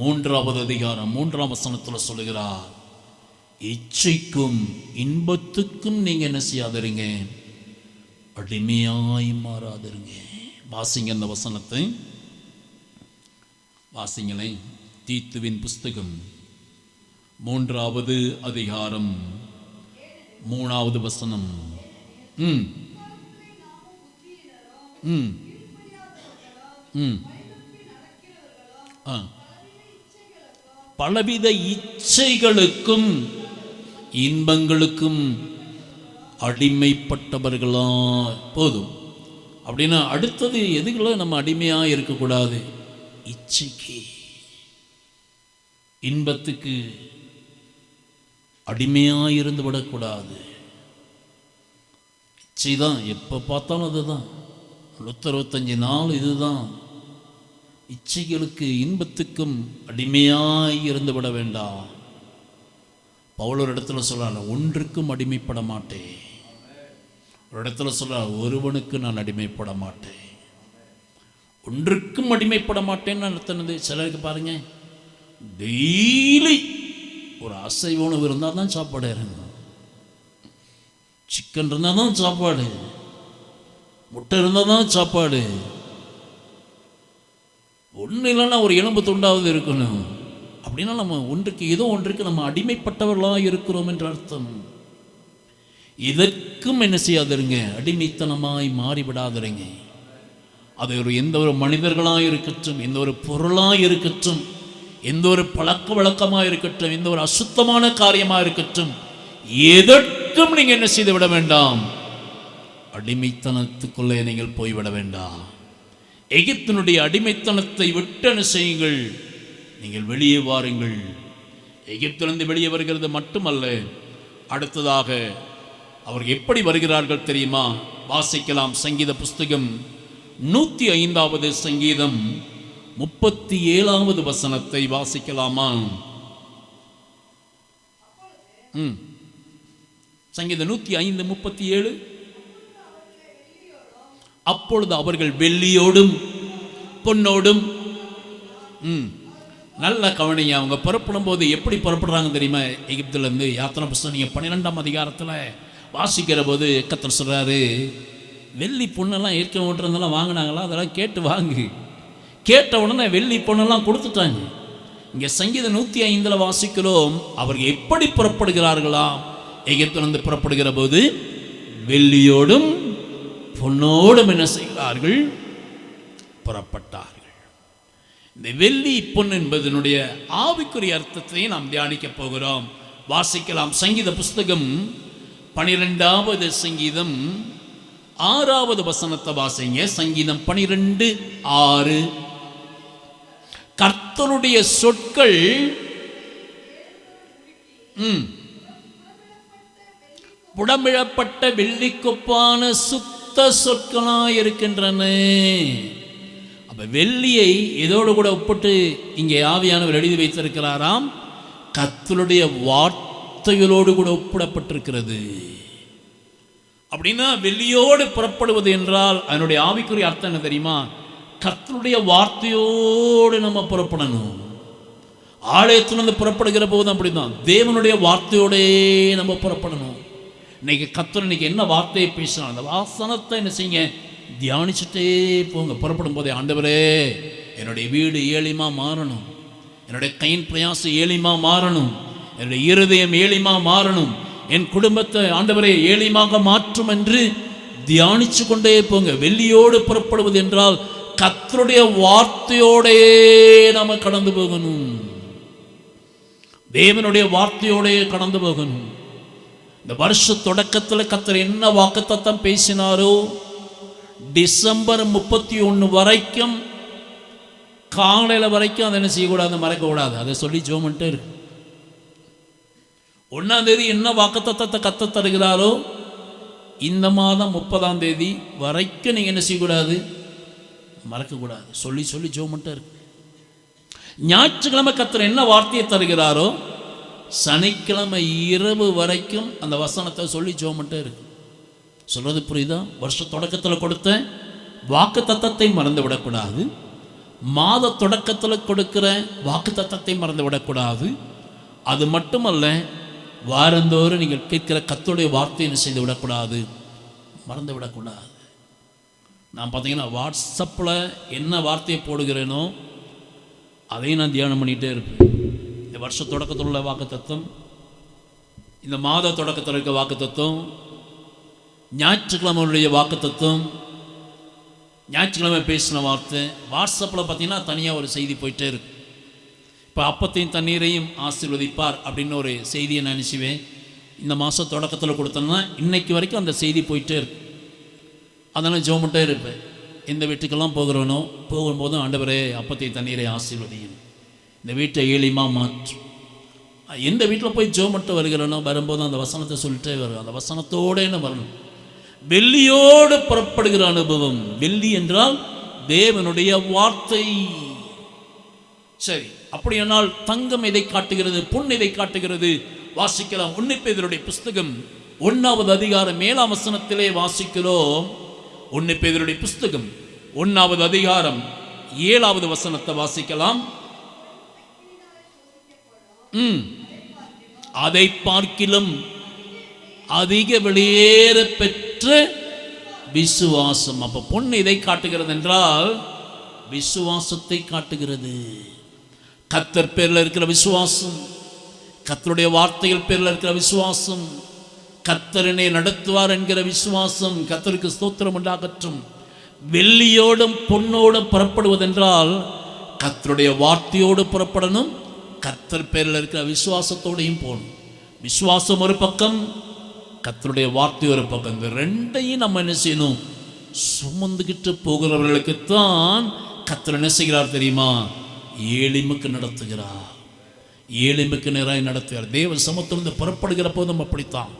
A: 3வது அதிகாரம் 3ஆம் வசனத்தில் சொல்லுகிறார், இச்சைக்கும் இன்பத்துக்கும் நீங்க என்ன செய்யாதிருங்க, அடிமையாய் மாறாதிருங்க. வாசிங்க அந்த வசனத்தை, வாசிங்களேன். தீத்துவின் புஸ்தகம் 3வது அதிகாரம் 3வது வசனம். பலவித இச்சைகளுக்கும் இன்பங்களுக்கும் அடிமைப்பட்டவர்களா போதும். அப்படின்னா அடுத்தது எதுக்குள்ள நம்ம அடிமையாக இருக்கக்கூடாது? இச்சைக்கு, இன்பத்துக்கு அடிமையாக இருந்து விடக்கூடாது. இச்சை தான், எப்போ பார்த்தாலும் அதுதான், 165 நாள் இதுதான். இச்சைகளுக்கு இன்பத்துக்கும் அடிமையாக இருந்து விட வேண்டாம். பவுல் ஒரு இடத்துல சொல்றாங்க, ஒன்றுக்கும் அடிமைப்பட மாட்டேன். ஒரு இடத்துல சொல்றார், ஒருவனுக்கு நான் அடிமைப்பட மாட்டேன். ஒன்றுக்கும் அடிமைப்பட மாட்டேன்னு நடத்தினது. சிலருக்கு பாருங்க, டெய்லி ஒரு அசைவ உணவு இருந்தால் தான் சாப்பாடு இறங்கும். சிக்கன் இருந்தால் தான் சாப்பாடு, முட்டை இருந்தால் தான் சாப்பாடு. ஒன்றும் இல்லைன்னா ஒரு எலும்பு துண்டாவது இருக்கணும். அப்படின்னா நம்ம ஒன்றுக்கு நம்ம அடிமைப்பட்டவர்களாக இருக்கிறோம் என்ற அர்த்தம். இதற்கும் என்ன செய்யாதிருங்க, அடிமைத்தனமாய் மாறிவிடாதிருங்க. அது எந்த ஒரு மனிதர்களாக இருக்கட்டும், எந்த ஒரு பொருளாக இருக்கட்டும், எந்த ஒரு பழக்க வழக்கமாக இருக்கட்டும், எந்த ஒரு அசுத்தமான காரியமாக இருக்கட்டும், எதற்கும் நீங்கள் என்ன செய்து விட வேண்டாம், அடிமைத்தனத்துக்குள்ளே நீங்கள் போய்விட வேண்டாம். எகிப்தினுடைய அடிமைத்தனத்தை விட்டு என்ன செய்யுங்கள், நீங்கள் வெளியே வாருங்கள். எகிப்திலிருந்து வெளியே வருகிறது மட்டுமல்ல, அடுத்ததாக அவர் எப்படி வருகிறார்கள் தெரியுமா? வாசிக்கலாம். சங்கீத புஸ்தகம் 105வது சங்கீதம் 37வது வசனத்தை வாசிக்கலாமா? சங்கீதம் 105:37. அப்பொழுது அவர்கள் வெள்ளியோடும் பொன்னோடும், நல்ல கவனிங்க, அவங்க புறப்படும் போது எப்படி புறப்படுறாங்க தெரியுமா? எகிப்திலிருந்து. யாத்திரை புஸ்தகம் நீங்கள் 12ஆம் அதிகாரத்தில் வாசிக்கிற போது கர்த்தர் சொல்றாரு, வெள்ளி பொண்ணெல்லாம் ஏற்க ஓட்டுறதெல்லாம் வாங்கினாங்களா? அதெல்லாம் கேட்டு வாங்கு. கேட்ட உடனே வெள்ளி பொண்ணெல்லாம் கொடுத்துட்டாங்க. இங்கே சங்கீதம் 105 வாசிக்கிறோம், அவர்கள் எப்படி புறப்படுகிறார்களாம்? எகிப்திலிருந்து புறப்படுகிற போது வெள்ளியோடும் பொன்னோடும் என்ன செய்கிறார்கள்? புறப்பட்டார்கள். இந்த வெள்ளி பொன் என்பதனுடைய ஆவிக்குரிய அர்த்தத்தை நாம் தியானிக்க போகிறோம். வாசிக்கலாம். சங்கீத புஸ்தகம் 12வது சங்கீதம் 6வது வசனத்தை வாசிங்க. சங்கீதம் 12:6. கர்த்தருடைய சொற்கள் புடமிழப்பட்ட வெள்ளிக்கொப்பான சுத்த சொற்களாய் இருக்கின்றன. அப்ப வெள்ளியை எதோடு கூட ஒப்பிட்டு இங்கே ஆவியானவர் எழுதி வைத்திருக்கிறாராம்? கர்த்தருடைய வார்த்தைகளோடு கூட ஒப்பிடப்பட்டிருக்கிறது. அப்படின்னா வெள்ளியோடு புறப்படுவது என்றால் அதனுடைய ஆவிக்குரிய அர்த்தம் என்ன தெரியுமா? கர்த்தருடைய வார்த்தையோடு நம்ம புறப்படணும். ஆலயத்திலிருந்து புறப்படுகிற போது அப்படிதான், தேவனுடைய வார்த்தையோடே நம்ம புறப்படணும். இன்னைக்கு கர்த்தர் இன்னைக்கு என்ன வார்த்தையை பேசினா அந்த வாசனத்தை என்ன செய்யுங்க? தியானிச்சுட்டே போங்க. புறப்படும் போதே, ஆண்டவரே என்னுடைய வீடு ஏழிமா மாறணும், என்னுடைய கையின் பிரயாசம் ஏழிமா மாறணும், என்னுடைய இருதயம் ஏழிமா மாறணும், என் குடும்பத்தை ஆண்டவரே ஏழிமாக மாற்றும் என்று தியானிச்சு கொண்டே போங்க. வெள்ளியோடு புறப்படுவது என்றால் கர்த்தருடைய வார்த்தையோடே நாம கடந்து போகணும். தேவனுடைய வார்த்தையோடே கடந்து போகணும். இந்த வருஷ தொடக்கத்தில் கர்த்தர் என்ன வாக்குத்தத்தம் பேசினாரோ டிசம்பர் 31 வரைக்கும் காலையில் வரைக்கும் அதை என்ன செய்யக்கூடாது? மறக்கக்கூடாது. அதை சொல்லி ஜோமன்ட்டே இருக்கு. 1ஆம் தேதி என்ன வாக்குத்தத்தத்தை கர்த்தர் தருகிறாரோ இந்த மாதம் 30ஆம் தேதி வரைக்கும் நீங்கள் என்ன செய்யக்கூடாது? மறக்கக்கூடாது. சொல்லி சொல்லி ஜோமன்ட்டே இருக்கு. ஞாயிற்றுக்கிழமை கர்த்தர் என்ன வார்த்தையை தருகிறாரோ சனிக்கிழமை இரவு வரைக்கும் அந்த வசனத்தை சொல்லி ஜோமன்ட்டே இருக்கு. சொல்றது புரியுதா? வருஷ தொடக்கத்தில் கொடுத்த வாக்கு தத்தத்தை மறந்து விடக்கூடாது. மாத தொடக்கத்தில் கொடுக்கிற வாக்கு தத்தத்தை மறந்து விடக்கூடாது. அது மட்டுமல்ல, வாரந்தோறும் நீங்கள் கேட்கிற கர்த்தருடைய வார்த்தையை செய்து விடக்கூடாது, மறந்து விடக்கூடாது. நான் பார்த்தீங்கன்னா வாட்ஸ்அப்பில் என்ன வார்த்தையை போடுகிறேனோ அதையும் நான் தியானம் பண்ணிகிட்டே இருப்பேன். இந்த வருஷ தொடக்கத்தில் உள்ள வாக்கு தத்துவம், இந்த மாத தொடக்கத்தில் இருக்க வாக்கு தத்துவம், ஞாயிற்றுக்கிழமையுடைய வாக்கு தத்துவம், ஞாயிற்றுக்கிழமை பேசின வார்த்தை. வாட்ஸ்அப்பில் பார்த்தீங்கன்னா தனியாக ஒரு செய்தி போயிட்டே இருக்கு. இப்போ அப்பத்தையும் தண்ணீரையும் ஆசீர்வதிப்பார் அப்படின்னு ஒரு செய்தியை நான் நினைச்சுவேன். இந்த மாதம் தொடக்கத்தில் கொடுத்தோன்னா இன்னைக்கு வரைக்கும் அந்த செய்தி போயிட்டே இருக்கு. அதனால் ஜோமன்ட்டே இருப்பேன். எந்த வீட்டுக்கெல்லாம் போகிறோனோ போகும்போதும் ஆண்டவரே அப்பத்தையும் தண்ணீரை ஆசீர்வதியும், இந்த வீட்டை ஏழிமா மாற்றும். எந்த வீட்டில் போய் ஜோமன்ட்டு வருகிறோனோ வரும்போது அந்த வசனத்தை சொல்லிட்டே வரும். அந்த வசனத்தோடே வரணும். வெள்ளியோடு புறப்படுகிற அனுபவம். வெள்ளி என்றால் தேவனுடைய வார்த்தை. சரி, அப்படியானால் தங்கம் எதை காட்டுகிறது? பொன் எதை காட்டுகிறது? வாசிக்கலாம். 1 பேதுருடைய புஸ்தகம் 1வது அதிகாரம் 7ஆம் வசனத்திலே வாசிக்கிறோம். 1 பேதுருடைய புஸ்தகம் 1வது அதிகாரம் 7வது வசனத்தை வாசிக்கலாம். அதை பார்க்கிலும் அதிக வெளியேற பெற்ற விசுவாசம். அப்ப பொன் இதை காட்டுகிறது என்றால் விசுவாசத்தை காட்டுகிறது. கர்த்தர் பேரில் இருக்கிற விசுவாசம், கர்த்தருடைய வார்த்தைகள் பேரில் இருக்கிற விசுவாசம், கர்த்தரனை நடத்துவார் என்கிற விசுவாசம். கர்த்தருக்கு ஸ்தோத்திரம் உண்டாகட்டும். வெள்ளியோடும் பொன்னோடும் புறப்படுவதென்றால் கர்த்தருடைய வார்த்தையோடு புறப்படணும், கர்த்தர் பேரில் இருக்கிற விசுவாசத்தோடையும் போகணும். விசுவாசம் ஒரு பக்கம், கர்த்தருடைய வார்த்தை ஒரு பக்கம். இந்த ரெண்டையும் நம்ம என்ன செய்யணும்? சுமந்துக்கிட்டு போகிறவர்களுக்குத்தான் கர்த்தர் என்ன செய்கிறார் தெரியுமா? ஏளிமுக்கு நடத்துகிறார். ஏளிமுக்கு நேராய் நடத்துகிறார். தேவ சமத்திலிருந்து புறப்படுகிற போதும் அப்படித்தான்.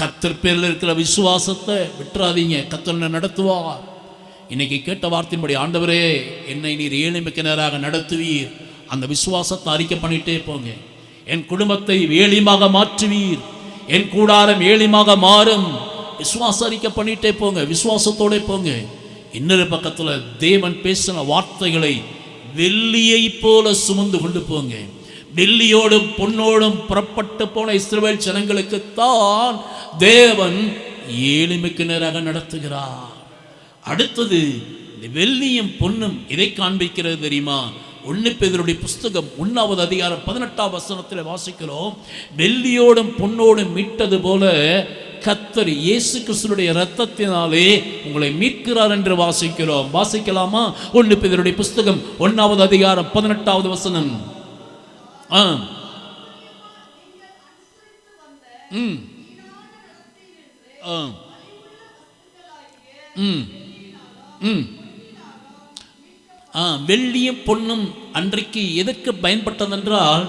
A: கர்த்தர் பேரில் இருக்கிற விசுவாசத்தை விட்டுறாதீங்க. கர்த்தர் நடத்துவார். இன்னைக்கு கேட்ட வார்த்தையின்படி, ஆண்டவரே என்னை நீர் ஏளிமுக்கு நேராக நடத்துவீர், அந்த விசுவாசத்தை அறிக்கை பண்ணிட்டே போங்க. என் குடும்பத்தை ஏளிமாக மாற்றுவீர், என் கூடாரம் ஏளிமாக மாறும். விசுவாசம் அறிக்கை பண்ணிட்டே போங்க, விசுவாசத்தோட போங்க. இன்னொரு பக்கத்தில் தேவன் பேசின வார்த்தைகளை வெள்ளியை போல சுமந்து கொண்டு போங்க. வெள்ளியோடும் பொன்னோடும் புறப்பட்டு போன இஸ்ரவேல் ஜனங்களுக்குத்தான் தேவன் ஏளிமைக்கு நேராக நடத்துகிறார். அடுத்தது இந்த வெள்ளியும் பொன்னும் இதை காண்பிக்கிறது தெரியுமா? 1 பேதுருடைய புஸ்தகம் 1வது அதிகாரம் 18ஆம் வசனத்தில் வாசிக்கிறோம், வெள்ளியோடும் பொன்னோடும் மீட்டது போல கர்த்தர் இயேசு கிறிஸ்துவினுடைய இரத்தத்தினாலே உங்களை மீட்கிறார் என்று வாசிக்கிறோம். வாசிக்கலாமா? 1 பேதுருடைய புஸ்தகம் 1வது அதிகாரம் 18வது வசனம். வெள்ளியும் பொன்னும் அன்றைக்கு எதற்கு பயன்பட்டதென்றால்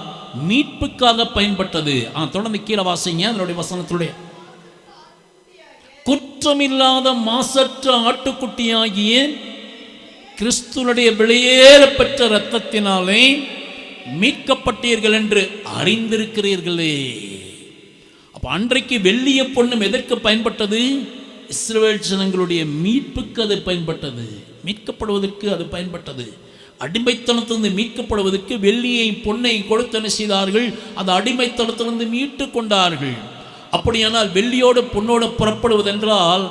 A: மீட்புக்காக பயன்பட்டது. தொடர்ந்து கீழே வாசிங்க அதனுடைய வசனத்துடைய. குற்றமில்லாத மாசற்ற ஆட்டுக்குட்டியாகிய கிறிஸ்துவனுடைய வெளியேறப்பெற்ற இரத்தத்தினாலே மீட்கப்பட்டீர்கள் என்று அறிந்திருக்கிறீர்களே. அப்ப அன்றைக்கு வெள்ளியும் பொன்னும் எதற்கு பயன்பட்டது? இஸ்ரவேல் ஜனங்களுடைய மீட்புக்கு அது பயன்பட்டது, மீட்கப்படுவதற்கு அது பயன்பட்டது. அடிமைத்தனத்திலிருந்து மீட்கப்படுவதற்கு வெள்ளியை பொன்னை கொடுத்து என்ன செய்தார்கள்? அந்த அடிமைத்தனத்திலிருந்து மீட்டு கொண்டார்கள். அப்படியானால் வெள்ளியோடு பொன்னோடு புறப்படுவதென்றால்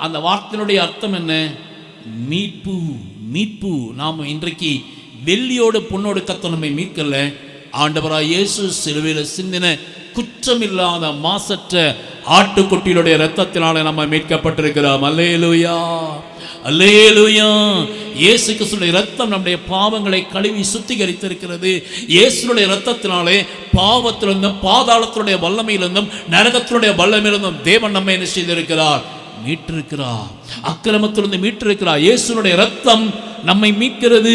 A: அந்த வார்த்தையினுடைய அர்த்தம் என்ன? மீட்பு. மீட்பு. நாம் இன்றைக்கு வெள்ளியோடு பொன்னோடு கர்த்தர் நம்மை மீட்கல. ஆண்டவராய் இயேசு சிலுவையில் சிந்தின குற்றமில்லாத மாசற்ற ஆட்டுக்குட்டியுடைய இரத்தத்தினால நம்ம மீட்கப்பட்டிருக்கிறோம். அல்லேலூயா, அல்லேலூயா. இயேசு கிறிஸ்துவினுடைய இரத்தம் நம்முடைய பாவங்களை கழுவி சுத்திகரித்திருக்கிறது. இயேசுடைய இரத்தத்தினாலே பாவத்திலிருந்தும் பாதாளத்தினுடைய வல்லமையிலிருந்தும் நரகத்தினுடைய வல்லமையிலிருந்தும் தேவன் நம்மை என்ன செய்திருக்கிறார்? மீட்டிருக்கிறார். அக்கிரமத்திலிருந்து மீட்டிருக்கிறார். இயேசுடைய இரத்தம் நம்மை மீட்கிறது.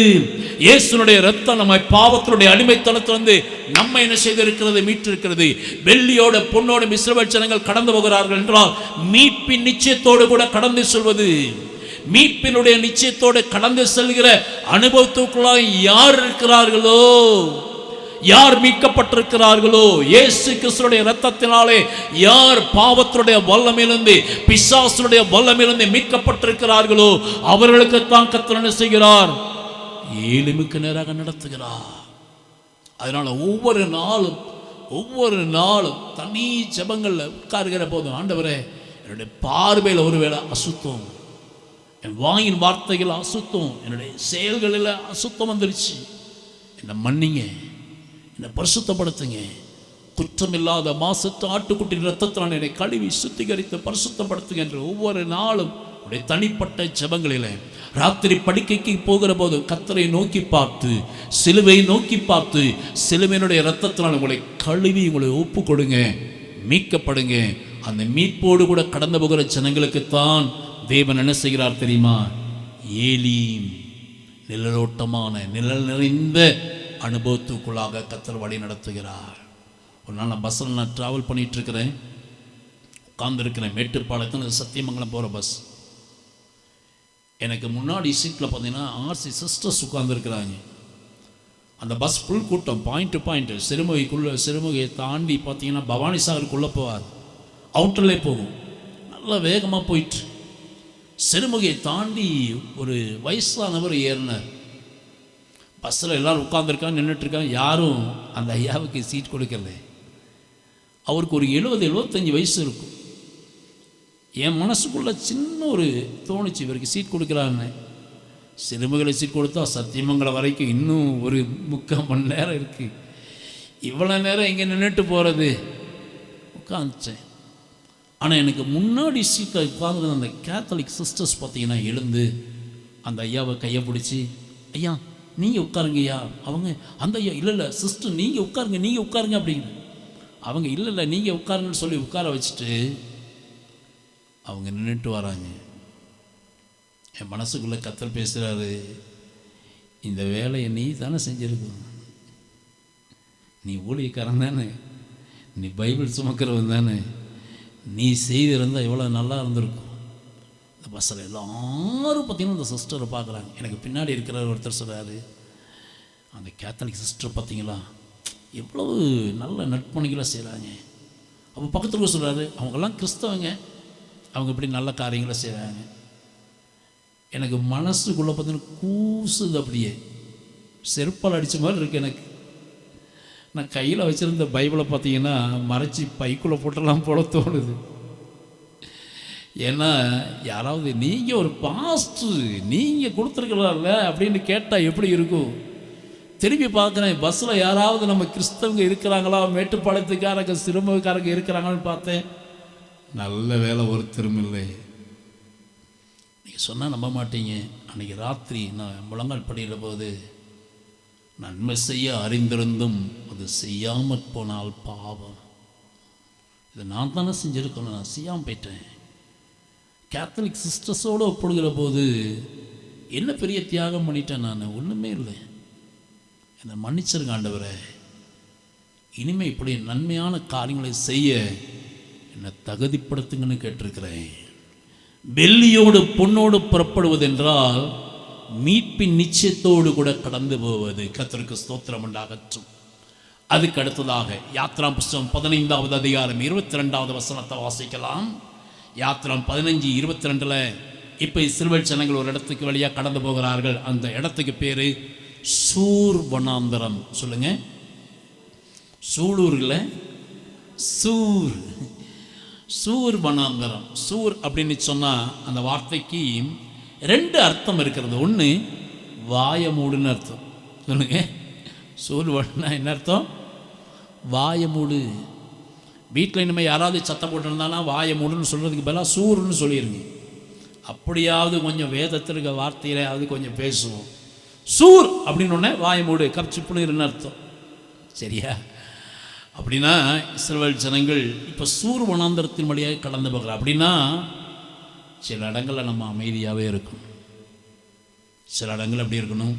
A: இயேசுடைய இரத்தம் நம்மை பாவத்தினுடைய அடிமைத்தனத்திலிருந்து நம்மை என்ன செய்திருக்கிறது? மீட்டிருக்கிறது. வெள்ளியோட பொன்னோட இஸ்ரவேல் ஜனங்கள் கடந்து போகிறார்கள் என்றால் மீட்பின் நிச்சயத்தோடு கூட கடந்து செல்வது. மீட்பினுடைய நிச்சயத்தோடு கடந்து செல்கிற அனுபவத்துக்குள்ளாக யார் இருக்கிறார்களோ, யார் மீட்கப்பட்டிருக்கிறார்களோ, இயேசு கிறிஸ்துவினுடைய இரத்தத்தினாலே யார் பாவத்தினுடைய வல்லமையிலிருந்து பிசாசுடைய வல்லமையிலிருந்து மீட்கப்பட்டிருக்கிறார்களோ அவர்களுக்கு தான் கர்த்தர் என்ன செய்கிறார்? ஏழுமிக்கு நேராக நடத்துகிறார். அதனால ஒவ்வொரு நாளும் தனி ஜெபங்கள்ல உட்காருகிற போதும், ஆண்டவரே என்னுடைய பார்வையில் ஒருவேளை அசுத்தம், என் வாயின் வார்த்தைகள் அசுத்தம், என்னுடைய செயல்களில் அசுத்தம் வந்துருச்சு, என்னை மன்னிங்க, என்னை பரிசுத்தப்படுத்துங்க. குற்றமில்லாத மாசற்ற ஆட்டுக்குட்டி இரத்தத்தினால் என்னை கழுவி சுத்திகரித்து பரிசுத்தப்படுத்துங்க என்று ஒவ்வொரு நாளும் உடைய தனிப்பட்ட ஜெபங்களில் ராத்திரி படுக்கைக்கு போகிற போது கர்த்தரை நோக்கி பார்த்து, சிலுவை நோக்கி பார்த்து, சிலுவையினுடைய இரத்தத்தினால் உங்களை கழுவி உங்களை ஒப்பு கொடுங்க, மீட்கப்படுங்க. அந்த மீட்போடு கூட கடந்து போகிற ஜனங்களுக்குத்தான் தேவன் என்ன செய்கிறார் தெரியுமா? ஏலீம், நிழலோட்டமான நிழல் நிறைந்த அனுபவத்துக்குள்ளாக கர்த்தர் வழி நடத்துகிறார். ஒரு நாள் நான் பஸ்ஸில் நான் ட்ராவல் பண்ணிகிட்டு இருக்கிறேன், உட்கார்ந்துருக்கிறேன். மேட்டுப்பாளையத்தில் சத்தியமங்கலம் போகிற பஸ். எனக்கு முன்னாடி சீட்டில் பார்த்தீங்கன்னா ஆர்சி சிஸ்டர்ஸ் உட்கார்ந்துருக்குறாங்க. அந்த பஸ் ஃபுல் கூட்டம், பாயிண்ட் டு பாயிண்ட். சிறுமுகையை தாண்டி பார்த்தீங்கன்னா பவானி சாகருக்குள்ளே போவார், அவுட்டர்லே போகும், நல்லா வேகமாக போயிட்டு சிறுமுகையை தாண்டி ஒரு வயசானவர் ஏறினார். பஸ்ஸில் எல்லோரும் உட்காந்துருக்காங்க, நின்றுட்டுருக்காங்க. யாரும் அந்த ஐயாவுக்கு சீட் கொடுக்கல. அவருக்கு ஒரு 70-75 வயசு இருக்கும். என் மனசுக்குள்ளே சின்ன ஒரு தோணுச்சு, இவருக்கு சீட் கொடுக்குறான்னு. சிறுமுகையில் சீட் கொடுத்தா சத்தியமங்கலம் வரைக்கும் இன்னும் ஒரு 3/4 மணி நேரம் இருக்குது. இவ்வளோ நேரம் இங்கே நின்றுட்டு போகிறது உட்காந்துச்சேன். ஆனால் எனக்கு முன்னாடி சீட்டில் உட்காந்து அந்த கேத்தலிக் சிஸ்டர்ஸ் பார்த்தீங்கன்னா எழுந்து அந்த ஐயாவை கையை பிடிச்சி, ஐயா நீங்கள் உட்காருங்கய்யா. அவங்க அந்த ஐயா இல்லை சிஸ்டர் நீங்கள் உட்காருங்க அப்படின்னு. அவங்க இல்லை நீங்கள் உட்காருங்கன்னு சொல்லி உட்கார வச்சுட்டு அவங்க நின்றுட்டு வராங்க. என் மனசுக்குள்ளே கர்த்தர் பேசுகிறாரு, இந்த வேலையை நீ தானே செஞ்சுருக்கணும், நீ ஊழியக்காரன் தானே, நீ பைபிள் சுமக்கிறவன் தானே, நீ செய்திருந்தால் எவ்வளோ நல்லா இருந்திருக்கும். இந்த பஸ்ஸில் எல்லோரும் பார்த்தீங்கன்னா இந்த சிஸ்டரை பார்க்குறாங்க. எனக்கு பின்னாடி இருக்கிற ஒருத்தர் சொல்கிறாரு, அந்த கேத்தலிக் சிஸ்டர் பார்த்தீங்களா எவ்வளவு நல்ல நட்பணிகளாக செய்கிறாங்க. அப்போ பக்கத்தில் சொல்கிறாரு, அவங்கெல்லாம் கிறிஸ்தவங்க, அவங்க இப்படி நல்ல காரியங்களை செய்கிறாங்க. எனக்கு மனசுக்குள்ளே பார்த்தீங்கன்னா கூசுது, அப்படியே செருப்பால் அடித்த மாதிரி இருக்குது எனக்கு. நான் கையில் வச்சுருந்த பைபிளை பார்த்தீங்கன்னா மறைச்சி பைக்குள்ளே போட்டெல்லாம் போல தோணுது. ஏன்னா யாராவது நீங்கள் ஒரு பாஸ்டர் நீங்கள் கொடுத்துருக்கலாம்ல அப்படின்னு கேட்டால் எப்படி இருக்கும்? திரும்பி பார்க்குறேன், பஸ்ஸில் யாராவது நம்ம கிறிஸ்தவங்க இருக்கிறாங்களா, மேட்டுப்பாளையத்துக்காரங்க சிறுமுகக்காரங்க இருக்கிறாங்கன்னு பார்த்தேன். நல்ல வேலை ஒருத்தரும் இல்லை. நீங்கள் சொன்னால் நம்ப மாட்டீங்க. அன்றைக்கி ராத்திரி நான் முழங்கால் படிக்கிற போது, நன்மை செய்ய அறிந்திருந்தும் அது செய்யாமல் போனால் பாவம். இதை நான் தானே செஞ்சுருக்கணும், நான் செய்யாமல் போயிட்டேன். கேத்தலிக் சிஸ்டர்ஸோடு ஒப்பிடுகிற போது என்ன பெரிய தியாகம் பண்ணிட்டேன் நான்? ஒன்றுமே இல்லை. என்னை மன்னிச்சிருங்க ஆண்டவரே, இனிமேல் இப்படி நன்மையான காரியங்களை செய்ய என்னை தகுதிப்படுத்துங்கன்னு கேட்டிருக்கிறேன். வெள்ளியோடு பொன்னோடு புறப்படுவதென்றால் மீட்பின் நிச்சயத்தோடு கூட கடந்து போவது. கர்த்தருக்கு ஸ்தோத்திரம் உண்டாகட்டும். அதுக்கு அடுத்ததாக யாத்ரா புஸ்தகம் 15வது அதிகாரம் 22வது வசனத்தை வாசிக்கலாம். யாத்ராம் 15:22 இப்போ இஸ்ரவேல் ஜனங்கள் ஒரு இடத்துக்கு வழியாக கடந்து போகிறார்கள். அந்த இடத்துக்கு பேர் சூர் வனாந்தரம். சொல்லுங்க, சூலூரில் சூர், சூர் வனாந்தரம். சூர் அப்படின்னு சொன்னால் அந்த வார்த்தைக்கு 2 அர்த்தம் இருக்கிறது. ஒன்று வாயமூடுன்னு அர்த்தம். சொல்லுங்க, சூர் வனா என்ன அர்த்தம்? வாயமூடு. வீட்டில் இனிமேல் யாராவது சத்தம் போட்டுருந்தானா வாயமூடுன்னு சொல்கிறதுக்கு பதிலாக சூர்னு சொல்லிடுங்க. அப்படியாவது கொஞ்சம் வேதத்தில் இருக்க வார்த்தையிலாவது கொஞ்சம் பேசுவோம். சூர் அப்படின்னு ஒன்று வாயமூடு, கப்சிப்புன்னு அர்த்தம். சரியா? அப்படின்னா இஸ்ரவேல் ஜனங்கள் இப்போ சூர் வனாந்தரத்தின் வழியாக கடந்து போகிறார். அப்படின்னா சில இடங்களில் நம்ம அமைதியாகவே இருக்கணும், சில இடங்கள் எப்படி இருக்கணும்?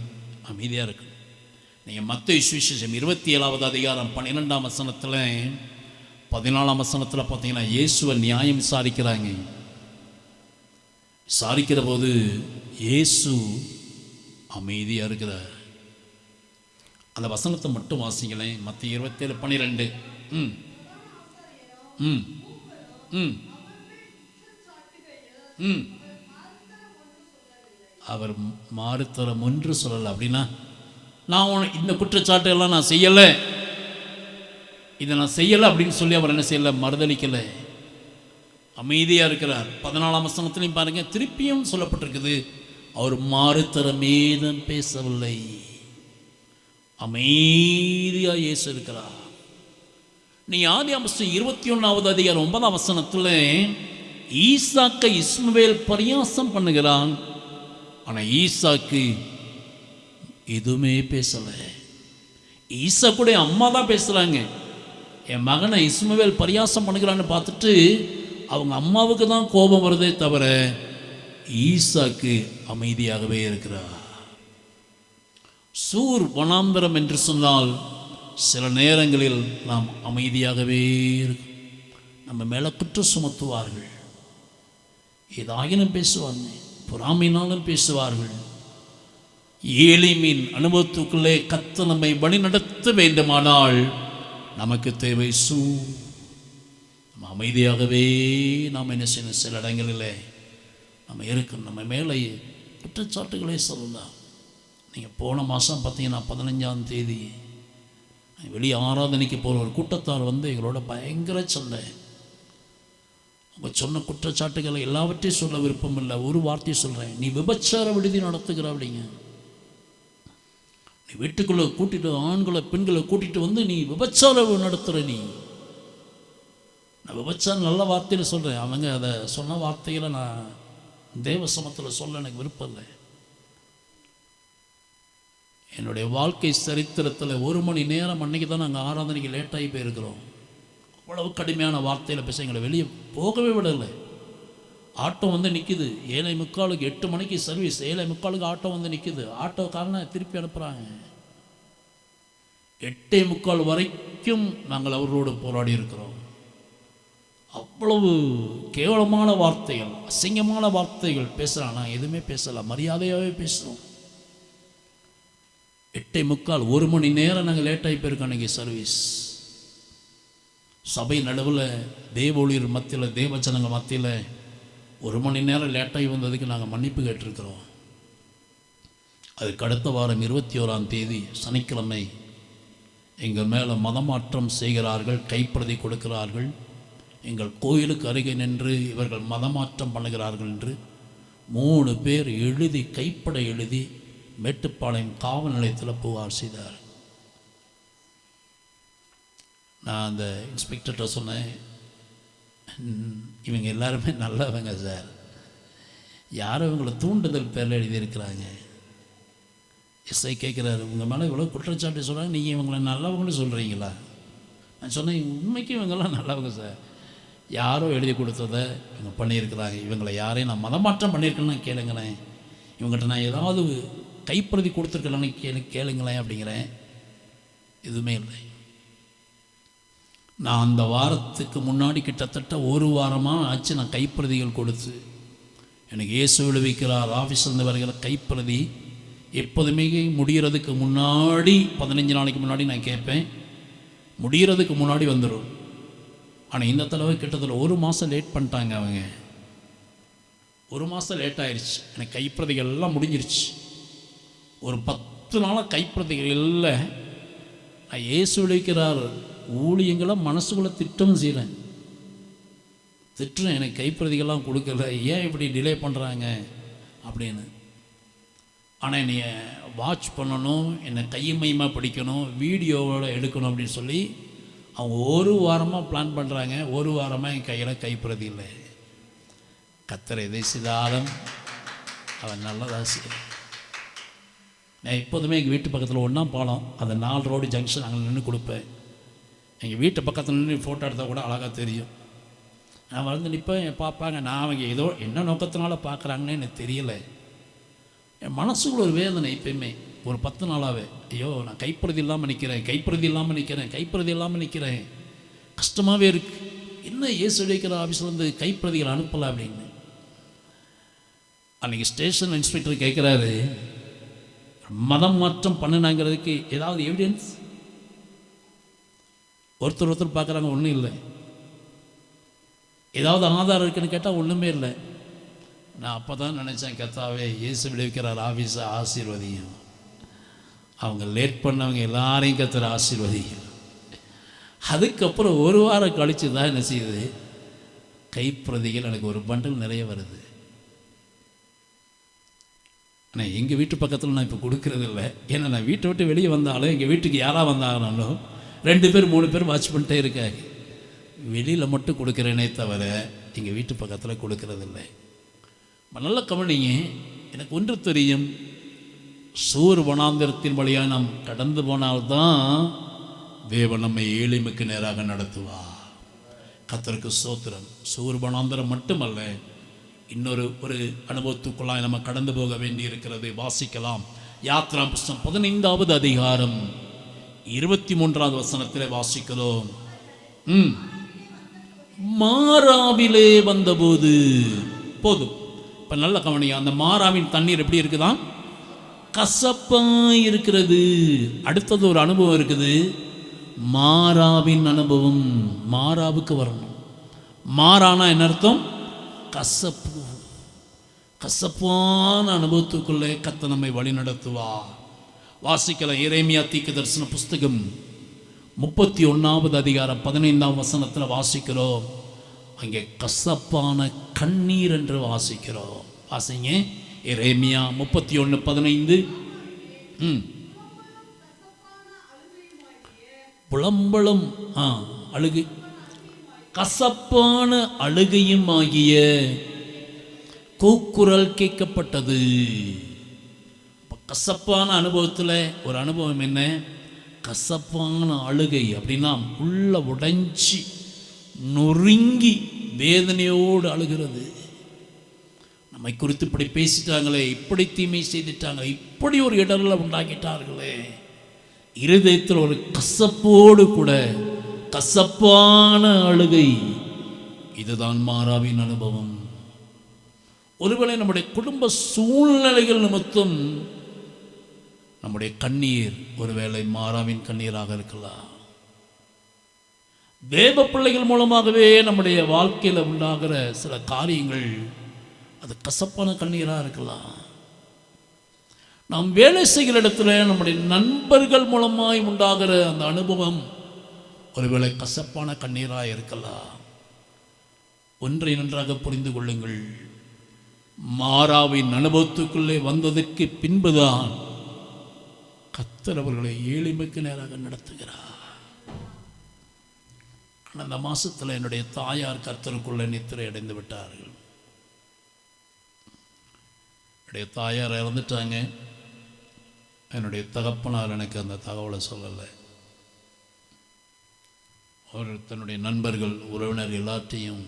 A: அமைதியாக இருக்கணும். நீங்கள் மத்தேயு சுவிசேஷம் 27வது அதிகாரம் 12ஆம் வசனத்தில் 14ஆம் வசனத்தில் பார்த்தீங்கன்னா இயேசுவை நியாயம் விசாரிக்கிறாங்க. விசாரிக்கிற போது இயேசு அமைதியாக இருக்கிறார். அந்த வசனத்தை மட்டும் வாசிங்களேன். மத்தேயு 27:12. அவர் மாறுத்தரம் ஒன்று சொல்லலை. அப்படின்னா நான் இந்த குற்றச்சாட்டு எல்லாம் நான் செய்யலை, இதை நான் செய்யலை அப்படின்னு சொல்லி அவர் என்ன செய்யலை? மறுதளிக்கலை, அமைதியாக இருக்கிறார். 14ஆம் வசனத்திலையும் பாருங்க, திருப்பியும் சொல்லப்பட்டிருக்குது, அவர் மாறுத்தரமேதம் பேசவில்லை, அமைதியாக இயேசு இருக்கிறார். நீ ஆதியாகமம் 21வது அதிகாரம் 9ஆம் வசனத்தில் ஈசாக்கை இஸ்மவேல் பரியாசம் பண்ணுகிறான். ஆனால் ஈசாக்கு எதுவுமே பேசலை. ஈசாக்குடைய அம்மா தான் பேசுகிறாங்க. என் மகனை இஸ்மவேல் பரியாசம் பண்ணுகிறான்னு பார்த்துட்டு அவங்க அம்மாவுக்கு தான் கோபம் வருதே தவிர ஈசாக்கு அமைதியாகவே இருக்கிறார். சூர் வனாந்தரம் என்று சொன்னால் சில நேரங்களில் நாம் அமைதியாகவே இருக்கும். நம்ம மேலே குற்றம் சுமத்துவார்கள், ஏதாயினும் பேசுவாங்க, பொறாமையினாலும் பேசுவார்கள். ஏலிமின் அனுபவத்துக்குள்ளே கர்த்தர் நம்மை வழி நடத்த வேண்டுமானால் நமக்கு தேவை நம்ம அமைதியாகவே நாம் என்ன செய்யணும்? சில இடங்களில் நம்ம இருக்கணும். நம்ம மேலே குற்றச்சாட்டுகளே சொல்லலாம். நீங்கள் போன மாதம் பார்த்தீங்கன்னா 15ஆம் தேதி வெளியே ஆராதனைக்கு போகிற ஒரு கூட்டத்தார் எங்களோட பயங்கர சண்டை. அவங்க சொன்ன குற்றச்சாட்டுகளை எல்லாவற்றையும் சொல்ல விருப்பம் இல்லை. ஒரு வார்த்தையை சொல்கிறேன், நீ விபச்சார விடுதி நடத்துகிற அப்படிங்க. நீ வீட்டுக்குள்ளே கூட்டிகிட்டு ஆண்களை பெண்களை கூட்டிகிட்டு நீ விபச்சாரம் நடத்துகிற. நான் விபச்சாரம் நல்ல வார்த்தையில் சொல்கிறேன். அவங்க அதை சொன்ன வார்த்தையில் நான் தேவ சமத்தில் சொல்ல எனக்கு விருப்பம் இல்லை. என்னுடைய வாழ்க்கை சரித்திரத்தில் 1 மணி நேரம் அன்றைக்கி தான் நாங்கள் ஆராதனைக்கு லேட்டாகி போயிருக்கிறோம். அவ்வளவு கடுமையான வார்த்தையில் பேச எங்களை வெளியே போகவே விடலை. ஆட்டோ நிற்கிது 7:45, 8 மணிக்கு சர்வீஸ், 7:45 ஆட்டோ நிற்கிது. ஆட்டோக்காரனை திருப்பி அனுப்புகிறாங்க. 8:45 வரைக்கும் நாங்கள் அவர்களோடு போராடி இருக்கிறோம். அவ்வளவு கேவலமான வார்த்தைகள், அசிங்கமான வார்த்தைகள் பேசுகிறான். நான் எதுவுமே பேசலை, மரியாதையாகவே பேசுகிறோம். 8:45 1 மணி நேரம் நாங்கள் லேட்டாகி போயிருக்கோம் அன்றைக்கி சர்வீஸ். சபை நடுவில் தேவ ஊழியர் மத்தியில், தேவஜனங்க மத்தியில் 1 மணி நேரம் லேட்டாகி வந்ததுக்கு நாங்கள் மன்னிப்பு கேட்டிருக்கிறோம். அதுக்கு அடுத்த வாரம் 21ஆம் தேதி சனிக்கிழமை எங்கள் மேலே மதமாற்றம் செய்கிறார்கள், கைப்பிரதி கொடுக்கிறார்கள். எங்கள் கோயிலுக்கு அருகே நின்று இவர்கள் மதமாற்றம் பண்ணுகிறார்கள் என்று 3 பேர் எழுதி, கைப்பட எழுதி மேட்டுப்பாளையம் காவல் நிலையத்தில் புகார் செய்தார். நான் அந்த இன்ஸ்பெக்டர்கிட்ட சொன்னேன், இவங்க எல்லாருமே நல்லவங்க சார், யாரும் இவங்களை தூண்டுதல் பேரில் எழுதியிருக்கிறாங்க. எஸ்ஐ கேட்குறாரு, உங்கள் மேலே இவ்வளோ குற்றச்சாட்டு சொல்கிறாங்க, நீங்கள் இவங்களை நல்லவங்கன்னு சொல்கிறீங்களா? நான் சொன்னேன், உண்மைக்கு இவங்கெல்லாம் நல்லவங்க சார், யாரோ எழுதி கொடுத்ததை இவங்க பண்ணியிருக்கிறாங்க, இவங்களை யாரையும் நான் மதமாற்றம் பண்ணியிருக்கேன்னு கேளுங்களேன், இவங்ககிட்ட நான் ஏதாவது கைப்பிரதி கொடுத்துருக்கலான்னு கேளுங்களேன் அப்படிங்கிறேன். எதுவுமே இல்லை. நான் அந்த வாரத்துக்கு முன்னாடி கிட்டத்தட்ட 1 வாரமாக ஆச்சு நான் கைப்பிரதிகள் கொடுத்து. எனக்கு இயேசு விடுவிக்கிறார் ஆஃபீஸ்லேருந்து வருகிற கைப்பிரதி எப்போதுமே முடிகிறதுக்கு முன்னாடி 15 நாளைக்கு முன்னாடி நான் கேட்பேன், முடிகிறதுக்கு முன்னாடி வந்துடும். ஆனால் இந்த தடவை கிட்டத்தட்ட 1 மாதம் லேட் பண்ணிட்டாங்க அவங்க. 1 மாதம் லேட் ஆயிடுச்சு. எனக்கு கைப்பிரதிகள் எல்லாம் முடிஞ்சிருச்சு. ஒரு 10 நாளாக கைப்பிரதிகள் இல்லை. நான் இயேசு விடுவிக்கிறார் ஊழியங்களை மனசுக்குள்ளே திட்டம் செய்கிறேன், திட்டுறேன். எனக்கு கைப்பிரதிகள்லாம் கொடுக்கல, ஏன் இப்படி டிலே பண்ணுறாங்க அப்படின்னு. ஆனால் என்னை வாட்ச் பண்ணணும், என்னை கையமையமாக படிக்கணும், வீடியோவோட எடுக்கணும் அப்படின்னு சொல்லி அவங்க 1 வாரமாக பிளான் பண்ணுறாங்க. 1 வாரமாக என் கையில் கைப்பிரதி இல்லை. கர்த்தர் எதை செய்தாலும் அவன் நல்லதாக செய்ய. நான் எப்போதுமே எங்கள் வீட்டு பக்கத்தில் ஒன்றா பாலம், அந்த 4 ரோடு ஜங்ஷன் அங்கே நின்று கொடுப்பேன். எங்கள் வீட்டு பக்கத்தில் நின்று ஃபோட்டோ எடுத்தால் கூட அழகாக தெரியும். நான் வந்து நிற்பேன், பார்ப்பாங்க. நான் அவங்க ஏதோ என்ன நோக்கத்தினால பார்க்குறாங்கன்னு எனக்கு தெரியலை. என் மனசுக்குள்ள ஒரு வேதனை எப்பயுமே ஒரு 10 நாளாகவே, ஐயோ நான் கைப்பிரதி இல்லாமல் நிற்கிறேன், கைப்பிரதி இல்லாமல் நிற்கிறேன், கைப்பிரதி இல்லாமல் நிற்கிறேன், கஷ்டமாகவே இருக்குது. என்ன இயேசு விடுவிக்கிற ஆஃபீஸ்லேருந்து கைப்பிரதிகள் அனுப்பலை அப்படின்னு. அன்றைக்கி ஸ்டேஷன் இன்ஸ்பெக்டர் கேட்குறாரு, மதம் மாற்றம் பண்ணினாங்கிறதுக்கு ஏதாவது எவிடன்ஸ்? ஒருத்தர் பார்க்குறாங்க, ஒன்றும் இல்லை. ஏதாவது ஆதாரம் இருக்குன்னு கேட்டால் ஒன்றுமே இல்லை. நான் அப்போ தான் நினச்சேன், கர்த்தாவே இயேசு விடுவிக்கிறார் ஆஃபீஸை ஆசீர்வதியும், அவங்க லேட் பண்ணவங்க எல்லாரையும் கர்த்தர் ஆசீர்வதியும். அதுக்கப்புறம் 1 வாரம் கழித்து தான் என்ன செய்யுது, கைப்பிரதிகள் எனக்கு ஒரு பண்டில் நிறைய வருது. ஆனால் எங்கள் வீட்டு பக்கத்தில் நான் இப்போ கொடுக்கறது இல்லை. ஏன்னா நான் வீட்டை விட்டு வெளியே வந்தாலும் எங்கள் வீட்டுக்கு யாராக வந்தாங்கனாலும் 2 பேர் 3 பேர் வாட்ச் பண்ணிட்டே இருக்காங்க. வெளியில் மட்டும் கொடுக்குறேனே தவிர எங்கள் வீட்டு பக்கத்தில் கொடுக்கறதில்லை. நல்ல கவனிங்க, எனக்கு ஒன்று தெரியும், சூர் வனாந்திரத்தின் வழியாக நாம் கடந்து போனால்தான் தேவன் நம்மை ஏளிமைக்கு நேராக நடத்துவா. கர்த்தருக்கு ஸ்தோத்திரம். சூர் வனாந்திரம் மட்டுமல்ல, இன்னொரு அனுபவத்துக்குள்ளாய் நம்ம கடந்து போக வேண்டி இருக்கிறது. வாசிக்கலாம். யாத்ரா புஸ்தகம் 15வது அதிகாரம் 23வது வசனத்தில் வாசிக்கிறோம். மாராவிலே வந்தபோது, போதும் இப்போ நல்ல கவனியா, அந்த மாராவின் தண்ணீர் எப்படி இருக்குதான், கசப்பா இருக்கிறது. அடுத்தது ஒரு அனுபவம் இருக்குது, மாராவின் அனுபவம். மாராவுக்கு வரணும். மாரானா என்ன அர்த்தம்? கசப்பு. கசப்பான அனுபவத்துக்குள்ளே கர்த்தர் நம்மை வழி நடத்துவா. வாசிக்கலாம். எரேமியா தீர்க்கதரிசன புஸ்தகம் 31வது அதிகாரம் 15ஆம் வசனத்தில் வாசிக்கிறோம். அங்கே கசப்பான கண்ணீர் என்று வாசிக்கிறோம். வாசிங்க. எரேமியா 31:15. புலம்பலும் அழுகை, கசப்பான அழுகையும் ஆகிய கூக்குரல் கேட்கப்பட்டது. கசப்பான அனுபவத்தில் ஒரு அனுபவம் என்ன? கசப்பான அழுகை. அப்படின்னா உள்ள உடைஞ்சி நொறுங்கி வேதனையோடு அழுகிறது. நம்மை குறித்து இப்படி பேசிட்டாங்களே, இப்படி தீமை செய்துட்டாங்க, இப்படி ஒரு இடர்ல உண்டாக்கிட்டார்களே, இருதயத்தில் ஒரு கசப்போடு கூட கசப்பான அழுகை. இதுதான் மாராவின் அனுபவம். ஒருவேளை நம்முடைய குடும்ப சூழ்நிலைகள் நிமித்தம் நம்முடைய கண்ணீர் ஒருவேளை மாராவின் கண்ணீராக இருக்கலாம். தேவ பிள்ளைகள் மூலமாகவே நம்முடைய வாழ்க்கையில் உண்டாகிற சில காரியங்கள் அது கசப்பான கண்ணீராக இருக்கலாம். நாம் வேலை செய்கிற இடத்துல நம்முடைய நண்பர்கள் மூலமாய் உண்டாகிற அந்த அனுபவம் ஒருவேளை கசப்பான கண்ணீராக இருக்கலாம். ஒன்றை நன்றாக புரிந்து கொள்ளுங்கள். மாராவின் அனுபவத்துக்குள்ளே வந்ததற்கு பின்புதான் கர்த்தர் அவர்களை ஏளிமைக்கு நேராக நடத்துகிறார். அந்த மாசத்தில் என்னுடைய தாயார் கர்த்தருக்குள்ளே நித்திரை அடைந்து விட்டார்கள். என்னுடைய தாயார் இறந்துட்டாங்க. என்னுடைய தகப்பனார் எனக்கு அந்த தகவலை சொல்லலை. அவர் தன்னுடைய நண்பர்கள் உறவினர் எல்லாத்தையும்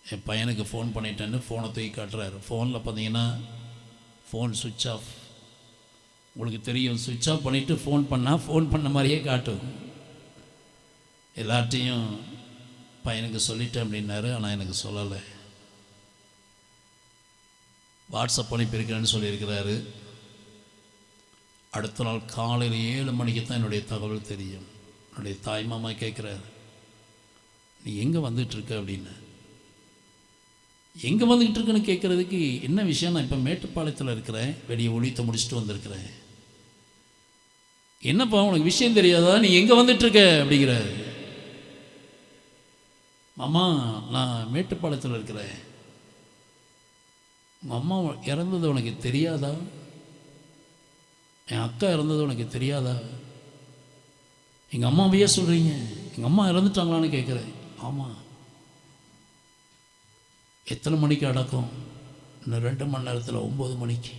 A: என் பையனுக்கு ஃபோன் பண்ணிட்டேன்னு ஃபோனை தூக்கி காட்டுறாரு. ஃபோனில் பார்த்தீங்கன்னா ஃபோன் சுவிட்ச் ஆஃப். உங்களுக்கு தெரியும், சுவிட்ச் ஆஃப் பண்ணிவிட்டு ஃபோன் பண்ணால் ஃபோன் பண்ண மாதிரியே காட்டும். எல்லாத்தையும் பையனுக்கு சொல்லிட்டேன் அப்படின்னாரு. ஆனால் எனக்கு சொல்லலை. வாட்ஸ்அப் அனுப்பியிருக்கிறேன்னு சொல்லியிருக்கிறாரு. அடுத்த நாள் காலையில் 7 மணிக்கு தான் என்னுடைய தகவல் தெரியும். என்னுடைய தாய் மாமா கேட்குறாரு, நீ எங்கே வந்துட்டுருக்க அப்படின்னு. எங்கே வந்துக்கிட்டு இருக்குன்னு கேட்குறதுக்கு என்ன விஷயம்? நான் இப்போ மேட்டுப்பாளையத்தில் இருக்கிறேன், வெளியே ஒழித்த முடிச்சுட்டு வந்திருக்கிறேன். என்னப்பா உனக்கு விஷயம் தெரியாதா? நீ எங்கே வந்துட்டுருக்க அப்படிங்கிறாரு. மாமா, நான் மேட்டுப்பாளையத்தில் இருக்கிறேன். உங்கள் அம்மா இறந்தது உனக்கு தெரியாதா? என் அக்கா இறந்தது உனக்கு தெரியாதா? எங்கள் அம்மாவையே சொல்கிறீங்க, எங்கள் அம்மா இறந்துட்டாங்களான்னு கேட்குறேன். ஆமாம். எத்தனை மணிக்கு அடக்கம்? இன்னும் 2 மணி நேரத்தில் 9 மணிக்கு.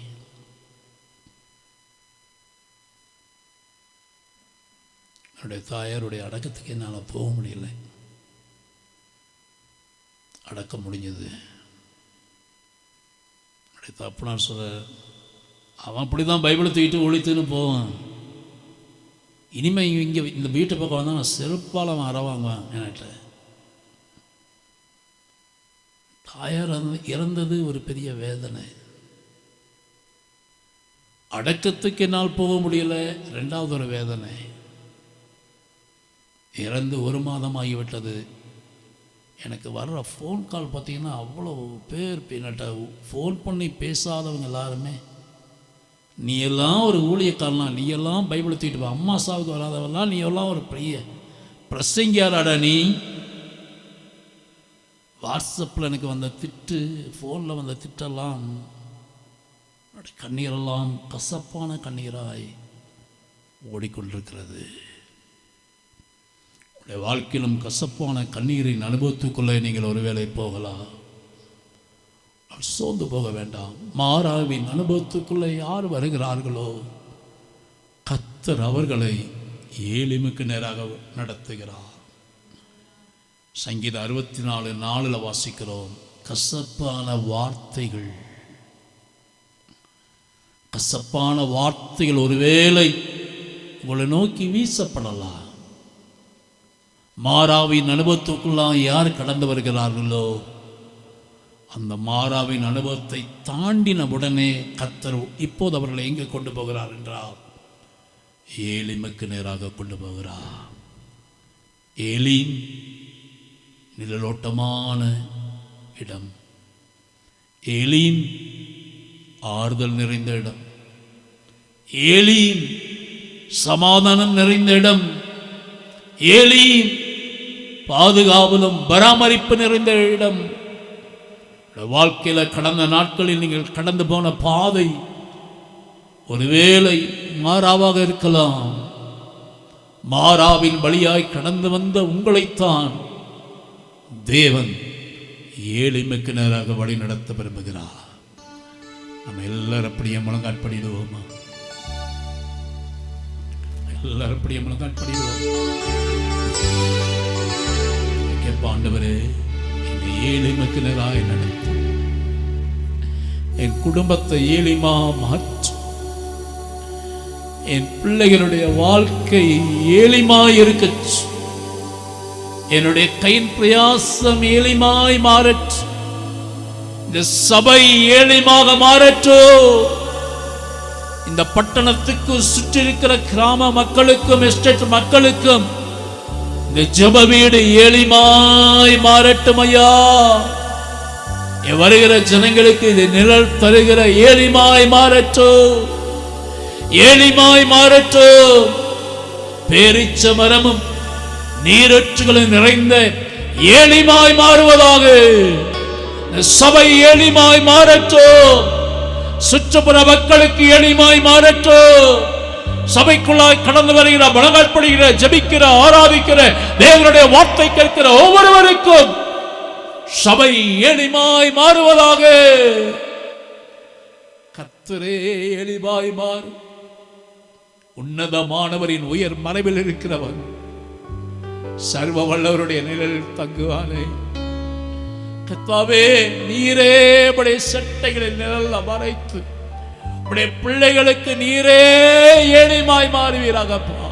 A: என்னுடைய தாயாருடைய அடக்கத்துக்கு என்னால் போக முடியல. அடக்கம் முடிஞ்சது. என்னுடைய தப்புனார் சொல்ல, அவன் அப்படி தான் பைபிளை தூக்கிட்டு ஒழித்துன்னு போவான். இனிமேல் இங்கே இந்த வீட்டு பக்கம் வந்தால் நான் செருப்பால் அவன் அறவாங்குவான் என்கிட்ட. தாயார் இறந்தது ஒரு பெரிய வேதனை. அடக்கத்துக்கு என்னால் போக முடியல. 2வது ஒரு வேதனை. இறந்து 1 மாதம் ஆகிவிட்டது. எனக்கு வர்ற ஃபோன் கால் பார்த்தீங்கன்னா அவ்வளோ பேர் என்கிட்ட ஃபோன் பண்ணி பேசாதவங்க எல்லாருமே, நீ எல்லாம் ஒரு ஊழியக்காரலாம், நீ எல்லாம் பைபிளை தூக்கிட்டு அம்மா சாவுக்கு வராதவெல்லாம் நீ எல்லாம் ஒரு பெரிய பிரசங்கியாராடா நீ. வாட்ஸ்அப்பில் எனக்கு வந்த திட்டு, ஃபோனில் வந்த திட்டெல்லாம் கண்ணீரெல்லாம் கசப்பான கண்ணீராய் ஓடிக்கொண்டிருக்கிறது. உடைய வாழ்க்கையிலும் கசப்பான கண்ணீரின் அனுபவத்துக்குள்ளே நீங்கள் ஒருவேளை போகலாம். சோர்ந்து போக வேண்டாம். மாராவின் அனுபவத்துக்குள்ளே யார் வருகிறார்களோ கர்த்தர் அவர்களை ஏளிமைக்கு நேராக நடத்துகிறார். சங்கீதம் 64:4 வாசிக்கிறோம், கசப்பான வார்த்தைகள், கசப்பான வார்த்தைகள் ஒருவேளை உங்களை நோக்கி வீசப்படலாம். மாராவின் அனுபவத்துக்குள்ளாம் யார் கடந்து வருகிறார்களோ அந்த மாராவின் அனுபவத்தை தாண்டின உடனே கர்த்தர் இப்போது அவர்களை எங்கே கொண்டு போகிறார் என்றால் ஏளிமைக்கு நேராக கொண்டு போகிறார். ஏலீம் நிழலோட்டமான இடம். ஏலீம் ஆறுதல் நிறைந்த இடம். ஏலீம் சமாதானம் நிறைந்த இடம். ஏலீம் பாதுகாவலும் பராமரிப்பு நிறைந்த இடம். வாழ்க்கையில் கடந்த நாட்களில் நீங்கள் கடந்து போன பாதை ஒருவேளை மாராவாக இருக்கலாம். மாராவின் வழியாய் கடந்து வந்த உங்களைத்தான் தேவன் ஏளிமைக்கு நேராக வழி நடத்த விரும்புகிறார். நம்ம எல்லாரும் அப்படியே முழங்காட்படிடுவோமா? எல்லாரும் அப்படியே முழங்காட்படிடுவோம். கேட்ப, ஆண்டவரே என்னை ஏளிமைக்கு நேராக நடத்து, என் குடும்பத்தை ஏளிமா மாற்று, என் பிள்ளைகளுடைய வாழ்க்கை ஏளிமாய் இருக்க, என்னுடைய கையின் பிரயாசம் ஏளிமாய் மாறற்று, இந்த சபை ஏளிமாக மாறற்று, இந்த பட்டணத்துக்கு சுற்றி இருக்கிற கிராம மக்களுக்கும் எஸ்டேட் மக்களுக்கும் இந்த ஜெப வீடு ஏளிமாய் மாறட்டும் ஐயா. வருகிற ஜனங்களுக்கு இது நிழல் தருகிற ஏளிமாய் மாறட்டும், ஏளிமாய் மாறட்டும். பேரிச்ச மரமும் நீரற்றுகளும் நிறைந்த எளிமாய் மாறுவதாக. சபை எளிமாய் மாறட்டும். சுற்றுப்புற மக்களுக்கு எளிமாய் மாறட்டும். சபைக்குள்ளாய் கடந்து வருகிற, வணங்கப்படுகிற, ஜபிக்கிற, ஆராதிக்கிற, தேவனுடைய வார்த்தை கேட்கிற ஒவ்வொருவருக்கும் சபை எளிமாய் மாறுவதாக. கர்த்தரே எளிமாய் மாறும். உன்னதமானவரின் உயர் மறைவில் இருக்கிறவர் சர்வ வல்லவருடைய நிழலில் தங்குவானே. கர்த்தாவே, நீரே உடைய சட்டைகளின் நிழல் மறைத்து உடைய பிள்ளைகளுக்கு நீரே எளிமாய் மாறுவீராகப்பா.